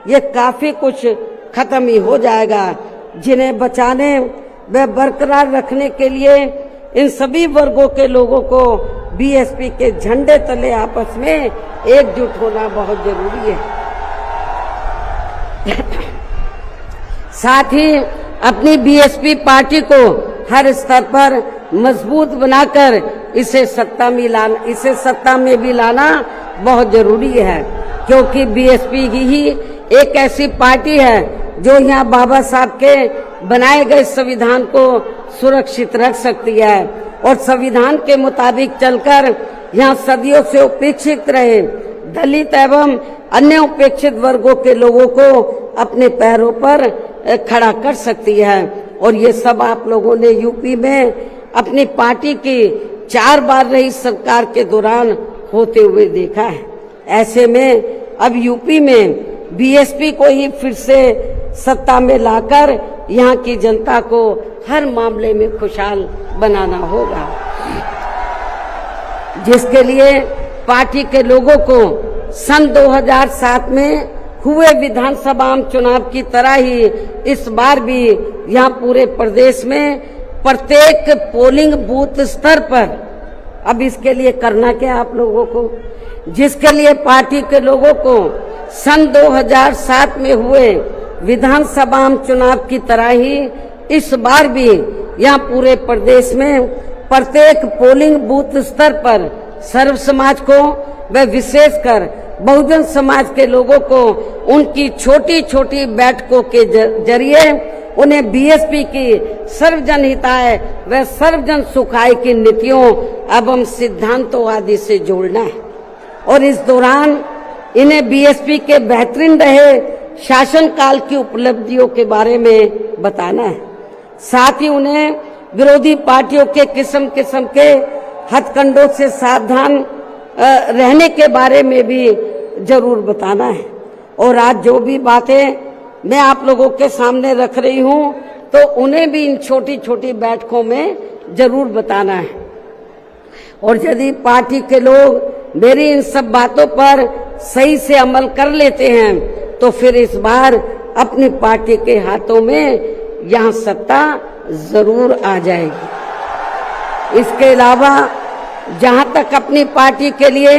यह काफी कुछ खत्म ही हो जाएगा, जिन्हें बचाने व बरकरार रखने के लिए इन सभी वर्गों के लोगों को बीएसपी के झंडे तले आपस में एकजुट होना बहुत जरूरी है। साथ ही अपनी बीएसपी पार्टी को हर स्तर पर मजबूत बनाकर इसे सत्ता में भी लाना बहुत जरूरी है, क्योंकि बीएसपी ही एक ऐसी पार्टी है जो यहाँ बाबा साहब के बनाए गए संविधान को सुरक्षित रख सकती है और संविधान के मुताबिक चलकर यहाँ सदियों से उपेक्षित रहे दलित एवं अन्य उपेक्षित वर्गों के लोगों को अपने पैरों पर खड़ा कर सकती है। और ये सब आप लोगों ने यूपी में अपनी पार्टी की 4 बार रही सरकार के दौरान होते हुए देखा है। ऐसे में अब यूपी में बीएसपी को ही फिर से सत्ता में लाकर यहाँ की जनता को हर मामले में खुशहाल बनाना होगा, जिसके लिए पार्टी के लोगों को सन 2007 में हुए विधानसभा चुनाव की तरह ही इस बार भी यहाँ पूरे प्रदेश में प्रत्येक पोलिंग बूथ स्तर पर अब इसके लिए करना क्या आप लोगों को, जिसके लिए पार्टी के लोगों को सन 2007 में हुए विधानसभा चुनाव की तरह ही इस बार भी यहाँ पूरे प्रदेश में प्रत्येक पोलिंग बूथ स्तर पर सर्व समाज को व विशेषकर बहुजन समाज के लोगों को उनकी छोटी छोटी बैठकों के जरिए उन्हें बीएसपी की सर्वजन हिताय व सर्वजन सुखाय की नीतियों एवं सिद्धांतों आदि से जोड़ना है और इस दौरान इन्हें बीएसपी के बेहतरीन रहे शासनकाल की उपलब्धियों के बारे में बताना है। साथ ही उन्हें विरोधी पार्टियों के किस्म किस्म के हथकंडों से सावधान रहने के बारे में भी जरूर बताना है। और आज जो भी बातें मैं आप लोगों के सामने रख रही हूं, तो उन्हें भी इन छोटी छोटी बैठकों में जरूर बताना है। और यदि पार्टी के लोग मेरी इन सब बातों पर सही से अमल कर लेते हैं, तो फिर इस बार अपनी पार्टी के हाथों में यहाँ सत्ता जरूर आ जाएगी। इसके अलावा जहां तक अपनी पार्टी के लिए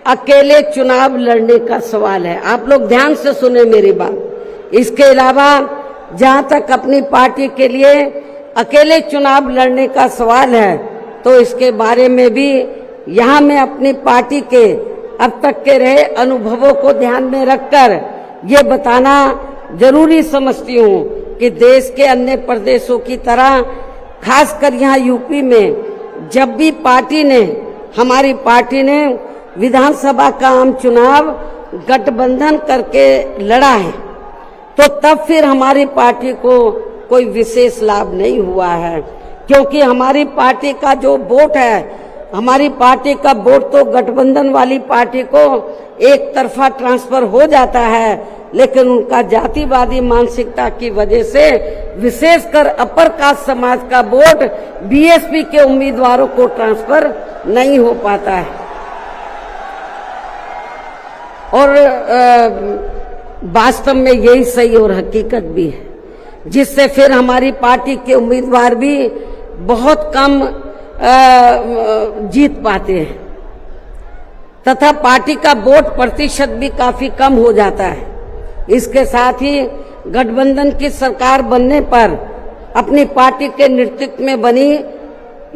अकेले चुनाव लड़ने का सवाल है, आप लोग ध्यान से सुने मेरी बात। इसके अलावा जहां तक अपनी पार्टी के लिए अकेले चुनाव लड़ने का सवाल है, तो इसके बारे में भी यहाँ मैं अपनी पार्टी के अब तक के रहे अनुभवों को ध्यान में रखकर ये बताना जरूरी समझती हूँ कि देश के अन्य प्रदेशों की तरह खासकर यहाँ यूपी में जब भी हमारी पार्टी ने विधानसभा का आम चुनाव गठबंधन करके लड़ा है, तो तब फिर हमारी पार्टी को कोई विशेष लाभ नहीं हुआ है, क्योंकि हमारी पार्टी का जो वोट है, हमारी पार्टी का वोट तो गठबंधन वाली पार्टी को एक तरफा ट्रांसफर हो जाता है, लेकिन उनका जातिवादी मानसिकता की वजह से विशेषकर अपर कास्ट समाज का वोट बीएसपी के उम्मीदवारों को ट्रांसफर नहीं हो पाता है। और वास्तव में यही सही और हकीकत भी है, जिससे फिर हमारी पार्टी के उम्मीदवार भी बहुत कम जीत पाते हैं तथा पार्टी का वोट प्रतिशत भी काफी कम हो जाता है। इसके साथ ही गठबंधन की सरकार बनने पर अपनी पार्टी के नेतृत्व में बनी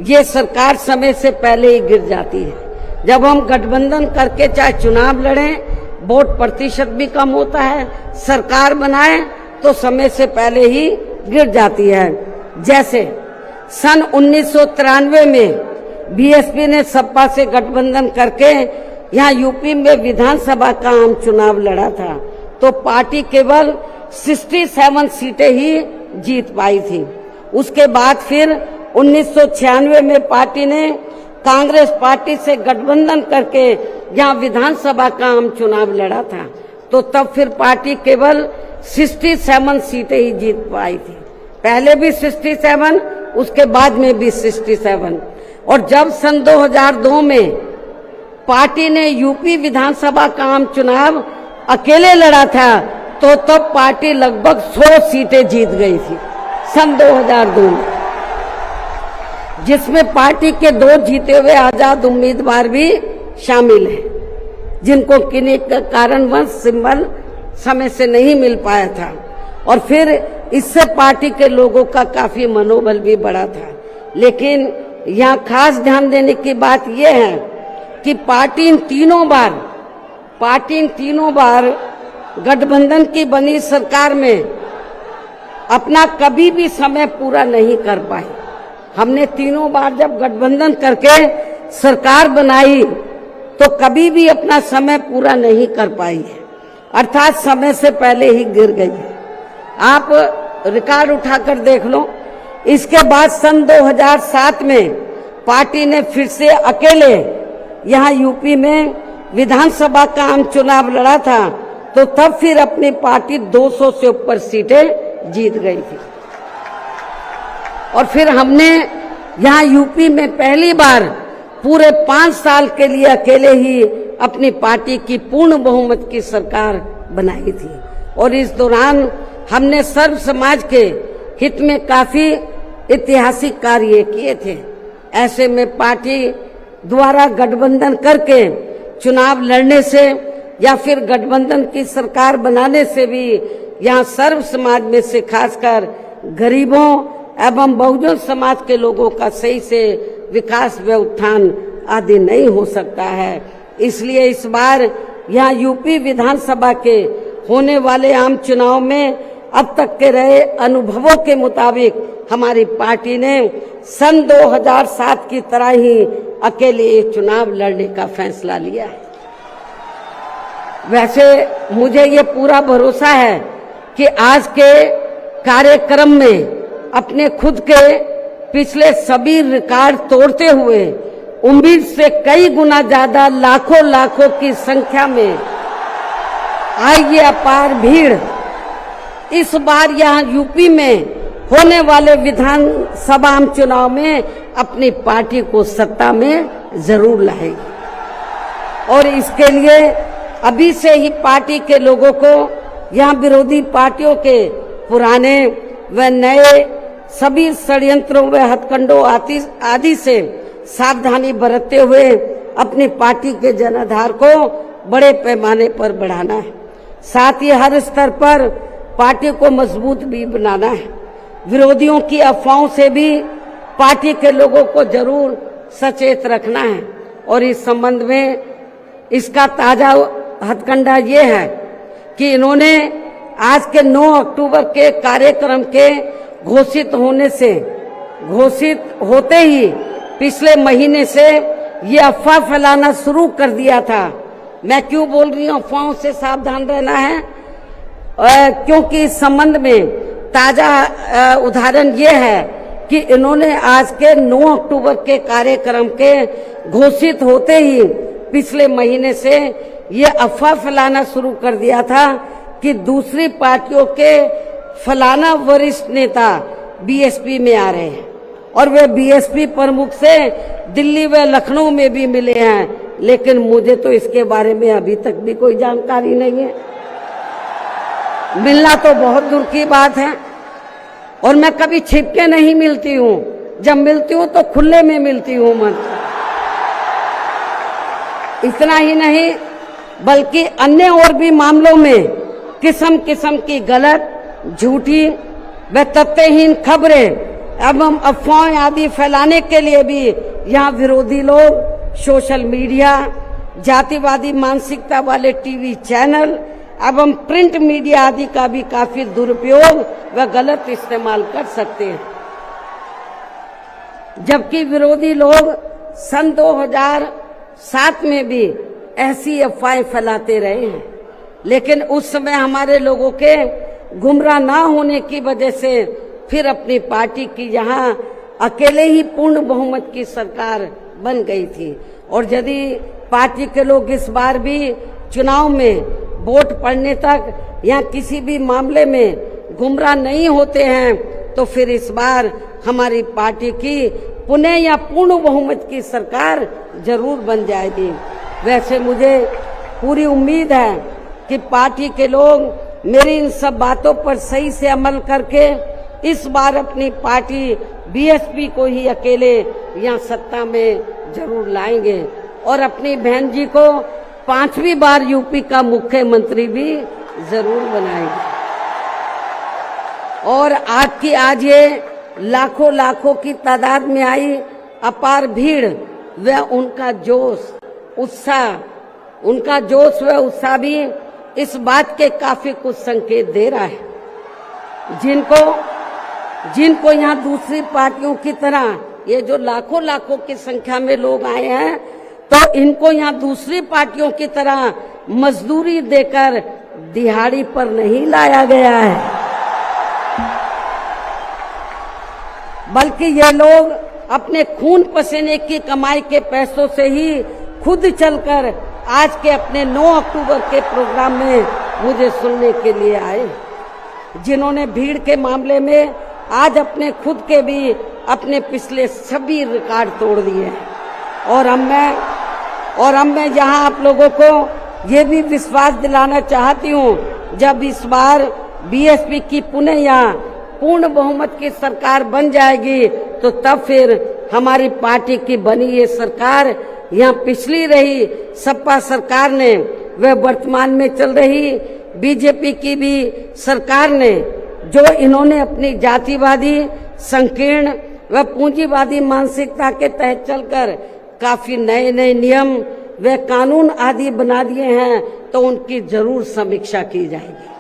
ये सरकार समय से पहले ही गिर जाती है। जब हम गठबंधन करके चाहे चुनाव लड़ें, वोट प्रतिशत भी कम होता है, सरकार बनाए तो समय से पहले ही गिर जाती है। जैसे सन 1993 में बीएसपी ने सपा से गठबंधन करके यहाँ यूपी में विधानसभा का आम चुनाव लड़ा था, तो पार्टी केवल 67 सीटें ही जीत पाई थी। उसके बाद फिर 1996 में पार्टी ने कांग्रेस पार्टी से गठबंधन करके यहाँ विधानसभा का आम चुनाव लड़ा था, तो तब फिर पार्टी केवल 67 सीटें ही जीत पाई थी। पहले भी 67, उसके बाद में भी 67। और जब सन 2002 में पार्टी ने यूपी विधानसभा का आम चुनाव अकेले लड़ा था, तो तब पार्टी लगभग 100 सीटें जीत गई थी सन 2002 में, जिसमें पार्टी के 2 जीते हुए आजाद उम्मीदवार भी शामिल हैं, जिनको किन्हीं कारणवश सिंबल समय से नहीं मिल पाया था। और फिर इससे पार्टी के लोगों का काफी मनोबल भी बढ़ा था। लेकिन यहाँ खास ध्यान देने की बात यह है कि पार्टी इन तीनों बार गठबंधन की बनी सरकार में अपना कभी भी समय पूरा नहीं कर पाई। हमने तीनों बार जब गठबंधन करके सरकार बनाई तो कभी भी अपना समय पूरा नहीं कर पाई है, अर्थात समय से पहले ही गिर गई है। आप रिकॉर्ड उठाकर देख लो। इसके बाद सन 2007 में पार्टी ने फिर से अकेले यहाँ यूपी में विधानसभा का आम चुनाव लड़ा था, तो तब फिर अपनी पार्टी 200 से ऊपर सीटें जीत गई थी। और फिर हमने यहाँ यूपी में पहली बार पूरे 5 साल के लिए अकेले ही अपनी पार्टी की पूर्ण बहुमत की सरकार बनाई थी। और इस दौरान हमने सर्व समाज के हित में काफी ऐतिहासिक कार्य किए थे। ऐसे में पार्टी द्वारा गठबंधन करके चुनाव लड़ने से या फिर गठबंधन की सरकार बनाने से भी यहाँ सर्व समाज में से खासकर गरीबों एवं बहुजन समाज के लोगों का सही से विकास व उत्थान आदि नहीं हो सकता है। इसलिए इस बार यहाँ यूपी विधानसभा के होने वाले आम चुनाव में अब तक के रहे अनुभवों के मुताबिक हमारी पार्टी ने सन 2007 की तरह ही अकेले चुनाव लड़ने का फैसला लिया है। वैसे मुझे ये पूरा भरोसा है कि आज के कार्यक्रम में अपने खुद के पिछले सभी रिकॉर्ड तोड़ते हुए उम्मीद से कई गुना ज्यादा लाखों की संख्या में आई ये अपार भीड़ इस बार यहाँ यूपी में होने वाले विधानसभा आम चुनाव में अपनी पार्टी को सत्ता में जरूर लाएगी। और इसके लिए अभी से ही पार्टी के लोगों को यहाँ विरोधी पार्टियों के पुराने व नए सभी षड्यंत्रों व हथकंडों आदि से सावधानी बरतते हुए अपनी पार्टी के जनाधार को बड़े पैमाने पर बढ़ाना है। साथ ही हर स्तर पर पार्टी को मजबूत भी बनाना है। विरोधियों की अफवाहों से भी पार्टी के लोगों को जरूर सचेत रखना है। और इस संबंध में इसका ताजा हथकंडा ये है कि इन्होंने आज के 9 अक्टूबर के कार्यक्रम के घोषित होते ही पिछले महीने से ये अफवाह फैलाना शुरू कर दिया था। मैं क्यों बोल रही हूँ अफवाहों से सावधान रहना है, क्योंकि इस संबंध में ताजा उदाहरण ये है कि इन्होंने आज के 9 अक्टूबर के कार्यक्रम के घोषित होते ही पिछले महीने से ये अफवाह फैलाना शुरू कर दिया था कि दूसरी पार्टियों के फलाना वरिष्ठ नेता बीएसपी में आ रहे हैं और वे बीएसपी प्रमुख से दिल्ली व लखनऊ में भी मिले हैं, लेकिन मुझे तो इसके बारे में अभी तक भी कोई जानकारी नहीं है। मिलना तो बहुत दूर की बात है और मैं कभी छिपके नहीं मिलती हूँ, जब मिलती हूँ तो खुले में मिलती हूँ मन। इतना ही नहीं बल्कि अन्य और भी मामलों में किस्म किस्म की गलत, झूठी व तथ्यहीन खबरें एवं अफवाहें आदि फैलाने के लिए भी यहाँ विरोधी लोग सोशल मीडिया, जातिवादी मानसिकता वाले टीवी चैनल एवं प्रिंट मीडिया आदि का भी काफी दुरुपयोग व गलत इस्तेमाल कर सकते हैं। जबकि विरोधी लोग सन 2007 में भी ऐसी अफवाहें फैलाते रहे हैं, लेकिन उस समय हमारे लोगों के गुमराह ना होने की वजह से फिर अपनी पार्टी की यहाँ अकेले ही पूर्ण बहुमत की सरकार बन गई थी। और यदि पार्टी के लोग इस बार भी चुनाव में वोट पड़ने तक या किसी भी मामले में गुमराह नहीं होते हैं तो फिर इस बार हमारी पार्टी की पुनः या पूर्ण बहुमत की सरकार जरूर बन जाएगी। वैसे मुझे पूरी उम्मीद है कि पार्टी के लोग मेरी इन सब बातों पर सही से अमल करके इस बार अपनी पार्टी बीएसपी को ही अकेले यहाँ सत्ता में जरूर लाएंगे और अपनी बहन जी को 5वीं बार यूपी का मुख्यमंत्री भी जरूर बनाएंगे। और आज ये लाखों की तादाद में आई अपार भीड़ व उनका जोश व उत्साह भी इस बात के काफी कुछ संकेत दे रहा है। जिनको यहाँ दूसरी पार्टियों की तरह ये जो लाखों की संख्या में लोग आए हैं तो इनको यहाँ दूसरी पार्टियों की तरह मजदूरी देकर दिहाड़ी पर नहीं लाया गया है, बल्कि ये लोग अपने खून पसीने की कमाई के पैसों से ही खुद चलकर आज के अपने 9 अक्टूबर के प्रोग्राम में मुझे सुनने के लिए आए, जिन्होंने भीड़ के मामले में आज अपने खुद के भी अपने पिछले सभी रिकॉर्ड तोड़ दिए हैं। और अब मैं यहाँ आप लोगों को ये भी विश्वास दिलाना चाहती हूँ, जब इस बार बीएसपी की पुनः यहाँ पूर्ण बहुमत की सरकार बन जाएगी तो तब फिर हमारी पार्टी की बनी ये सरकार यहाँ पिछली रही सपा सरकार ने व वर्तमान में चल रही बीजेपी की भी सरकार ने, जो इन्होंने अपनी जातिवादी, संकीर्ण व पूंजीवादी मानसिकता के तहत चलकर काफी नए नियम व कानून आदि बना दिए हैं, तो उनकी जरूर समीक्षा की जाएगी।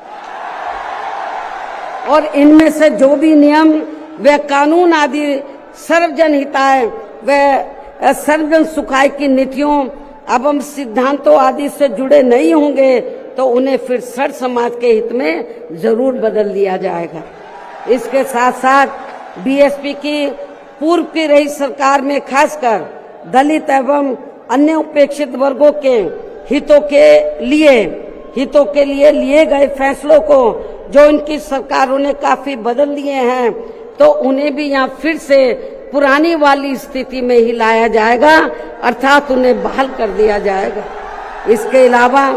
और इनमें से जो भी नियम व कानून आदि सर्वजन हिताय व सर्वजन सुखाय की नीतियों एवं सिद्धांतों आदि से जुड़े नहीं होंगे तो उन्हें फिर सर समाज के हित में जरूर बदल दिया जाएगा। इसके साथ साथ बीएसपी की पूर्व की रही सरकार में खासकर दलित एवं अन्य उपेक्षित वर्गों के हितों के लिए लिए गए फैसलों को जो इनकी सरकारों ने काफी बदल दिए हैं, तो उन्हें भी यहाँ फिर से पुरानी वाली स्थिति में ही लाया जाएगा, अर्थात उन्हें बहाल कर दिया जाएगा। इसके अलावा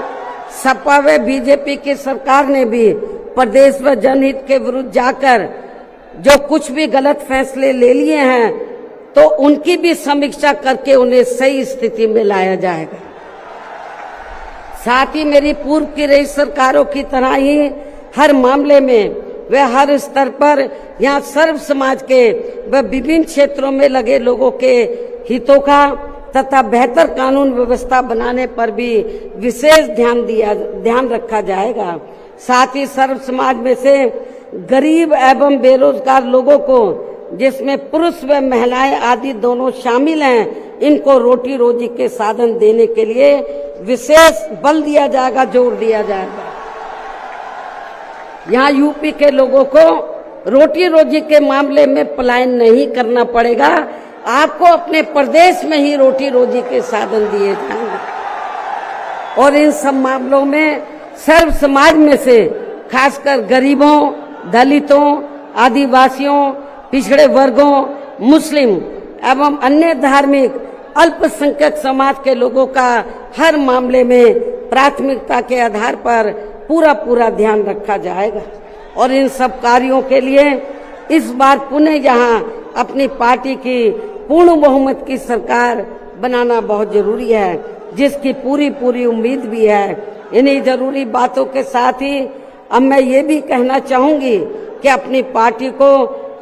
सपा व बीजेपी की सरकार ने भी प्रदेश व जनहित के विरुद्ध जाकर जो कुछ भी गलत फैसले ले लिए हैं तो उनकी भी समीक्षा करके उन्हें सही स्थिति में लाया जाएगा। साथ ही मेरी पूर्व की रही सरकारों की तरह ही हर मामले में वे हर स्तर पर यहाँ सर्व समाज के व विभिन्न क्षेत्रों में लगे लोगों के हितों का तथा बेहतर कानून व्यवस्था बनाने पर भी विशेष ध्यान रखा जाएगा। साथ ही सर्व समाज में से गरीब एवं बेरोजगार लोगों को, जिसमें पुरुष व महिलाएं आदि दोनों शामिल हैं, इनको रोटी रोजी के साधन देने के लिए विशेष बल दिया जाएगा, जोर दिया जाएगा। यहाँ यूपी के लोगों को रोटी रोजी के मामले में पलायन नहीं करना पड़ेगा, आपको अपने प्रदेश में ही रोटी रोजी के साधन दिए जाएंगे। और इन सब मामलों में सर्व समाज में से खासकर गरीबों, दलितों, आदिवासियों, पिछड़े वर्गों, मुस्लिम एवं अन्य धार्मिक अल्पसंख्यक समाज के लोगों का हर मामले में प्राथमिकता के आधार पर पूरा ध्यान रखा जाएगा। और इन सब कार्यों के लिए इस बार पुनः यहाँ अपनी पार्टी की पूर्ण बहुमत की सरकार बनाना बहुत जरूरी है, जिसकी पूरी उम्मीद भी है। इन्हीं जरूरी बातों के साथ ही अब मैं ये भी कहना चाहूंगी कि अपनी पार्टी को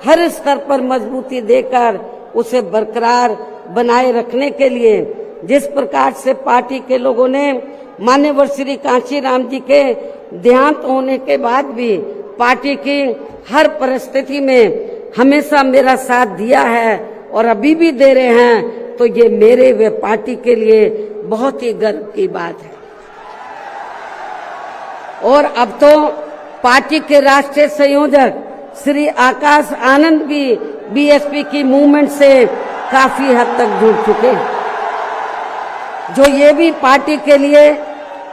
हर स्तर पर मजबूती देकर उसे बरकरार बनाए रखने के लिए जिस प्रकार से पार्टी के लोगों ने माननीय श्री कांशीराम जी के देहांत होने के बाद भी पार्टी की हर परिस्थिति में हमेशा मेरा साथ दिया है और अभी भी दे रहे हैं, तो ये मेरे व पार्टी के लिए बहुत ही गर्व की बात है। और अब तो पार्टी के राष्ट्रीय संयोजक श्री आकाश आनंद भी बीएसपी की मूवमेंट से काफी हद तक जुड़ चुके हैं, जो ये भी पार्टी के लिए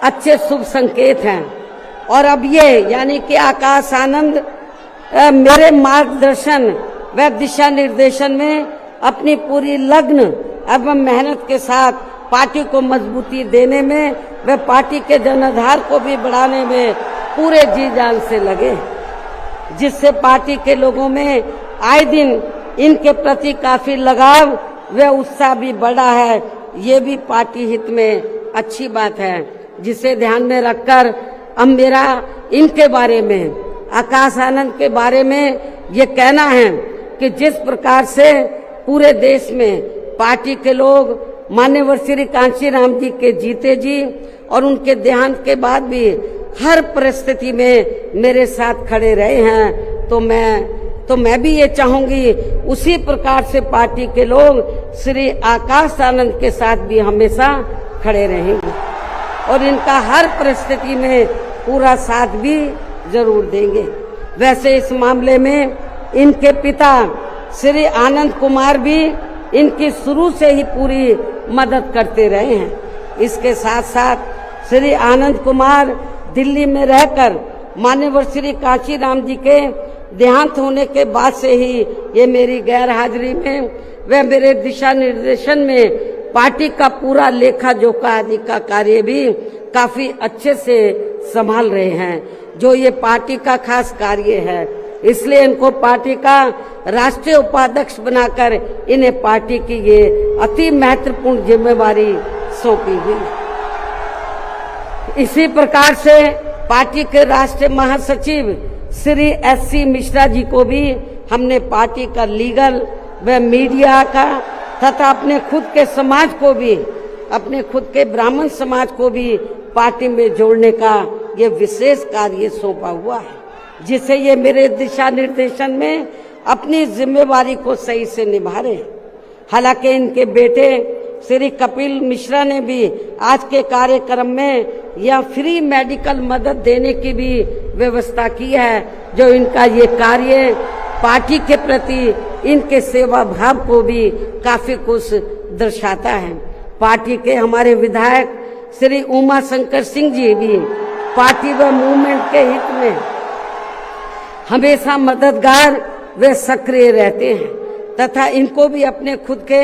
अच्छे शुभ संकेत हैं। और अब ये यानी कि आकाश आनंद मेरे मार्गदर्शन व दिशा निर्देशन में अपनी पूरी लगन एवं मेहनत के साथ पार्टी को मजबूती देने में व पार्टी के जनाधार को भी बढ़ाने में पूरे जी जान से लगे, जिससे पार्टी के लोगों में आए दिन इनके प्रति काफी लगाव व उत्साह भी बढ़ा है। ये भी पार्टी हित में अच्छी बात है, जिसे ध्यान में रखकर अब मेरा इनके बारे में, आकाश आनंद के बारे में ये कहना है कि जिस प्रकार से पूरे देश में पार्टी के लोग माननीय श्री कांशीराम जी के जीते जी और उनके देहांत के बाद भी हर परिस्थिति में मेरे साथ खड़े रहे हैं, तो मैं भी ये चाहूंगी उसी प्रकार से पार्टी के लोग श्री आकाश आनंद के साथ भी हमेशा खड़े रहेंगे और इनका हर परिस्थिति में पूरा साथ भी जरूर देंगे। वैसे इस मामले में इनके पिता श्री आनंद कुमार भी इनकी शुरू से ही पूरी मदद करते रहे हैं। इसके साथ साथ श्री आनंद कुमार दिल्ली में रहकर माननीय श्री कांशीराम जी के देहांत होने के बाद से ही ये मेरी गैर हाजिरी में व मेरे दिशा निर्देशन में पार्टी का पूरा लेखा जोखा आदि का कार्य भी काफी अच्छे से संभाल रहे हैं, जो ये पार्टी का खास कार्य है। इसलिए इनको पार्टी का राष्ट्रीय उपाध्यक्ष बनाकर इन्हें पार्टी की ये अति महत्वपूर्ण जिम्मेवारी सौंपी गई। इसी प्रकार से पार्टी के राष्ट्रीय महासचिव श्री एससी मिश्रा जी को भी हमने पार्टी का लीगल व मीडिया का तथा अपने खुद के समाज को भी, अपने खुद के ब्राह्मण समाज को भी पार्टी में जोड़ने का ये विशेष कार्य सौंपा हुआ है, जिसे ये मेरे दिशा निर्देशन में अपनी जिम्मेवारी को सही से निभा रहे हैं। हालांकि इनके बेटे श्री कपिल मिश्रा ने भी आज के कार्यक्रम में यह फ्री मेडिकल मदद देने की भी व्यवस्था की है, जो इनका ये कार्य पार्टी के प्रति इनके सेवा भाव को भी काफी कुछ दर्शाता है। पार्टी के हमारे विधायक श्री उमा शंकर सिंह जी भी पार्टी व मूवमेंट के हित में हमेशा मददगार व सक्रिय रहते हैं तथा इनको भी अपने खुद के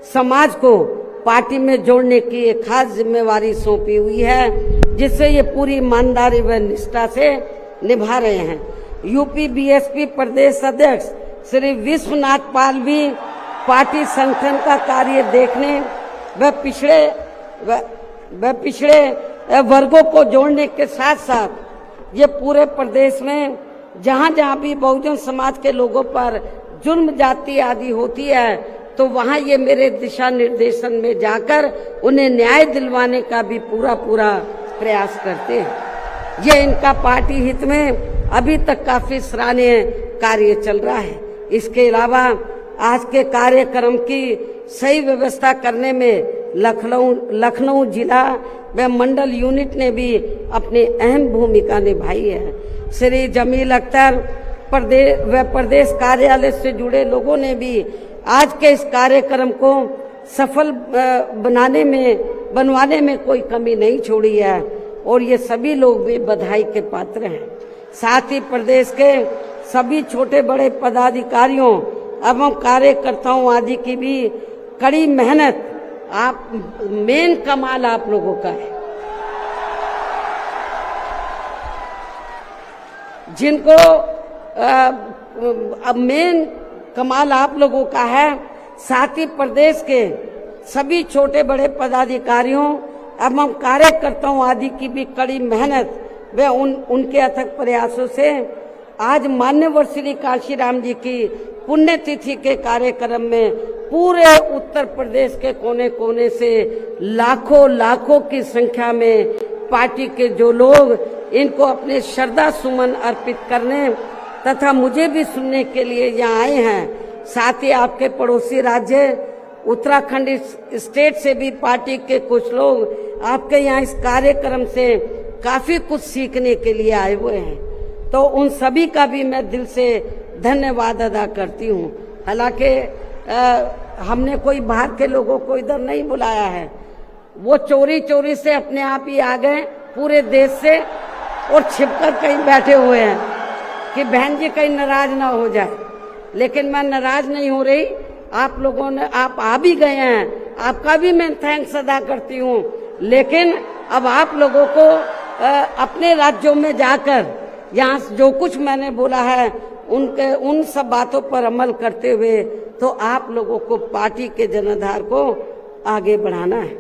समाज को पार्टी में जोड़ने की एक खास जिम्मेवारी सौंपी हुई है, जिससे ये पूरी ईमानदारी व निष्ठा से निभा रहे हैं। यूपी बीएसपी प्रदेश अध्यक्ष श्री विश्वनाथ पाल भी पार्टी संगठन का कार्य देखने व पिछड़े वर्गों को जोड़ने के साथ साथ ये पूरे प्रदेश में जहां जहां भी बहुजन समाज के लोगों पर जुल्म जाति आदि होती है तो वहां ये मेरे दिशा निर्देशन में जाकर उन्हें न्याय दिलवाने का भी पूरा प्रयास करते हैं। ये इनका पार्टी हित में अभी तक काफी सराहनीय कार्य चल रहा है। इसके अलावा आज के कार्यक्रम की सही व्यवस्था करने में लखनऊ जिला व मंडल यूनिट ने भी अपनी अहम भूमिका निभाई है। श्री जमील अख्तर प्रदेश कार्यालय से जुड़े लोगों ने भी आज के इस कार्यक्रम को सफल बनवाने में कोई कमी नहीं छोड़ी है और ये सभी लोग भी बधाई के पात्र हैं। साथ ही प्रदेश के सभी छोटे बड़े पदाधिकारियों एवं कार्यकर्ताओं आदि की भी कड़ी मेहनत मेन कमाल आप लोगों का है, जिनको अब मेन कमाल आप लोगों का है। साथ ही प्रदेश के सभी छोटे बड़े पदाधिकारियों एवं कार्यकर्ताओं आदि की भी कड़ी मेहनत व उनके अथक प्रयासों से आज मान्यवर श्री कांशीराम जी की पुण्यतिथि के कार्यक्रम में पूरे उत्तर प्रदेश के कोने कोने से लाखों की संख्या में पार्टी के जो लोग इनको अपने श्रद्धा सुमन अर्पित करने तथा मुझे भी सुनने के लिए यहाँ आए हैं। साथ ही आपके पड़ोसी राज्य उत्तराखंड स्टेट से भी पार्टी के कुछ लोग आपके यहाँ इस कार्यक्रम से काफी कुछ सीखने के लिए आए हुए हैं, तो उन सभी का भी मैं दिल से धन्यवाद अदा करती हूँ। हालांकि हमने कोई बाहर के लोगों को इधर नहीं बुलाया है, वो चोरी से अपने आप ही आ गए पूरे देश से और छिपकर कहीं बैठे हुए हैं कि बहन जी कहीं नाराज ना हो जाए। लेकिन मैं नाराज नहीं हो रही, आप लोगों ने आप आ भी गए हैं, आपका भी मैं थैंक्स अदा करती हूँ। लेकिन अब आप लोगों को अपने राज्यों में जाकर यहाँ जो कुछ मैंने बोला है उन सब बातों पर अमल करते हुए तो आप लोगों को पार्टी के जनाधार को आगे बढ़ाना है।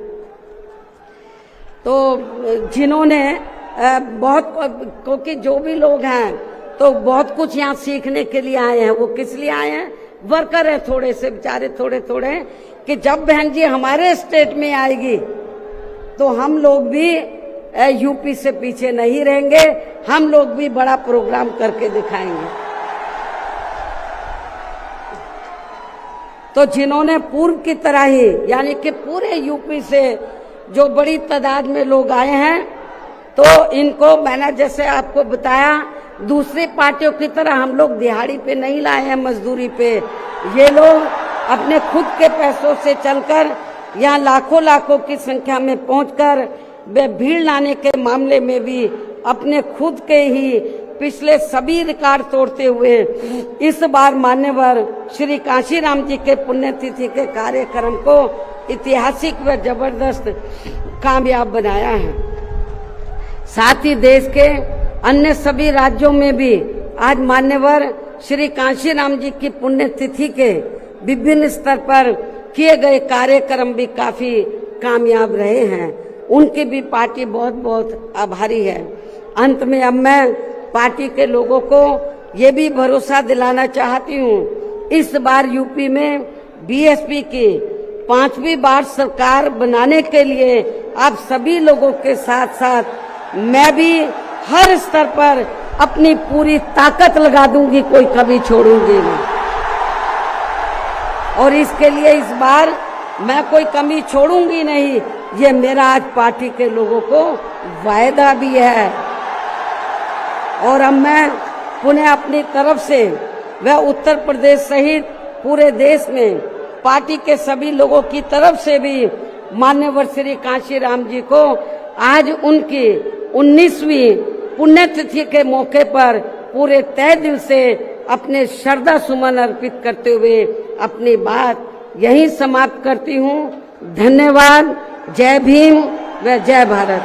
तो जिन्होंने बहुत, क्योंकि जो भी लोग हैं तो बहुत कुछ यहाँ सीखने के लिए आए हैं। वो किस लिए आए हैं? वर्कर है थोड़े से बेचारे थोड़े कि जब बहन जी हमारे स्टेट में आएगी तो हम लोग भी यूपी से पीछे नहीं रहेंगे, हम लोग भी बड़ा प्रोग्राम करके दिखाएंगे। तो जिन्होंने पूर्व की तरह ही यानी कि पूरे यूपी से जो बड़ी तादाद में लोग आए हैं तो इनको मैंने जैसे आपको बताया दूसरी पार्टियों की तरह हम लोग दिहाड़ी पे नहीं लाए हैं, मजदूरी पे। ये लोग अपने खुद के पैसों से चलकर यहाँ लाखों की संख्या में पहुंचकर वे भीड़ लाने के मामले में भी अपने खुद के ही पिछले सभी रिकॉर्ड तोड़ते हुए इस बार मान्यवर श्री कांशीराम जी के पुण्यतिथि के कार्यक्रम को ऐतिहासिक व जबरदस्त कामयाब बनाया है। साथ ही देश के अन्य सभी राज्यों में भी आज मान्यवर श्री कांशीराम जी की पुण्यतिथि के विभिन्न स्तर पर किए गए कार्यक्रम भी काफी कामयाब रहे हैं। उनकी भी पार्टी बहुत आभारी है। अंत में अब मैं पार्टी के लोगों को ये भी भरोसा दिलाना चाहती हूँ, इस बार यूपी में बीएसपी की 5वीं बार सरकार बनाने के लिए आप सभी लोगों के साथ साथ मैं भी हर स्तर पर अपनी पूरी ताकत लगा दूंगी, कोई कभी छोड़ूंगी नहीं। और इसके लिए इस बार मैं कोई कमी छोड़ूंगी नहीं, ये मेरा आज पार्टी के लोगों को वायदा भी है। और अब मैं पुनः अपनी तरफ से व उत्तर प्रदेश सहित पूरे देश में पार्टी के सभी लोगों की तरफ से भी मान्यवर श्री कांशीराम जी को आज उनकी 19वीं पुण्यतिथि के मौके पर पूरे तहे दिल से अपने श्रद्धा सुमन अर्पित करते हुए अपनी बात यहीं समाप्त करती हूँ। धन्यवाद। जय भीम व जय भारत।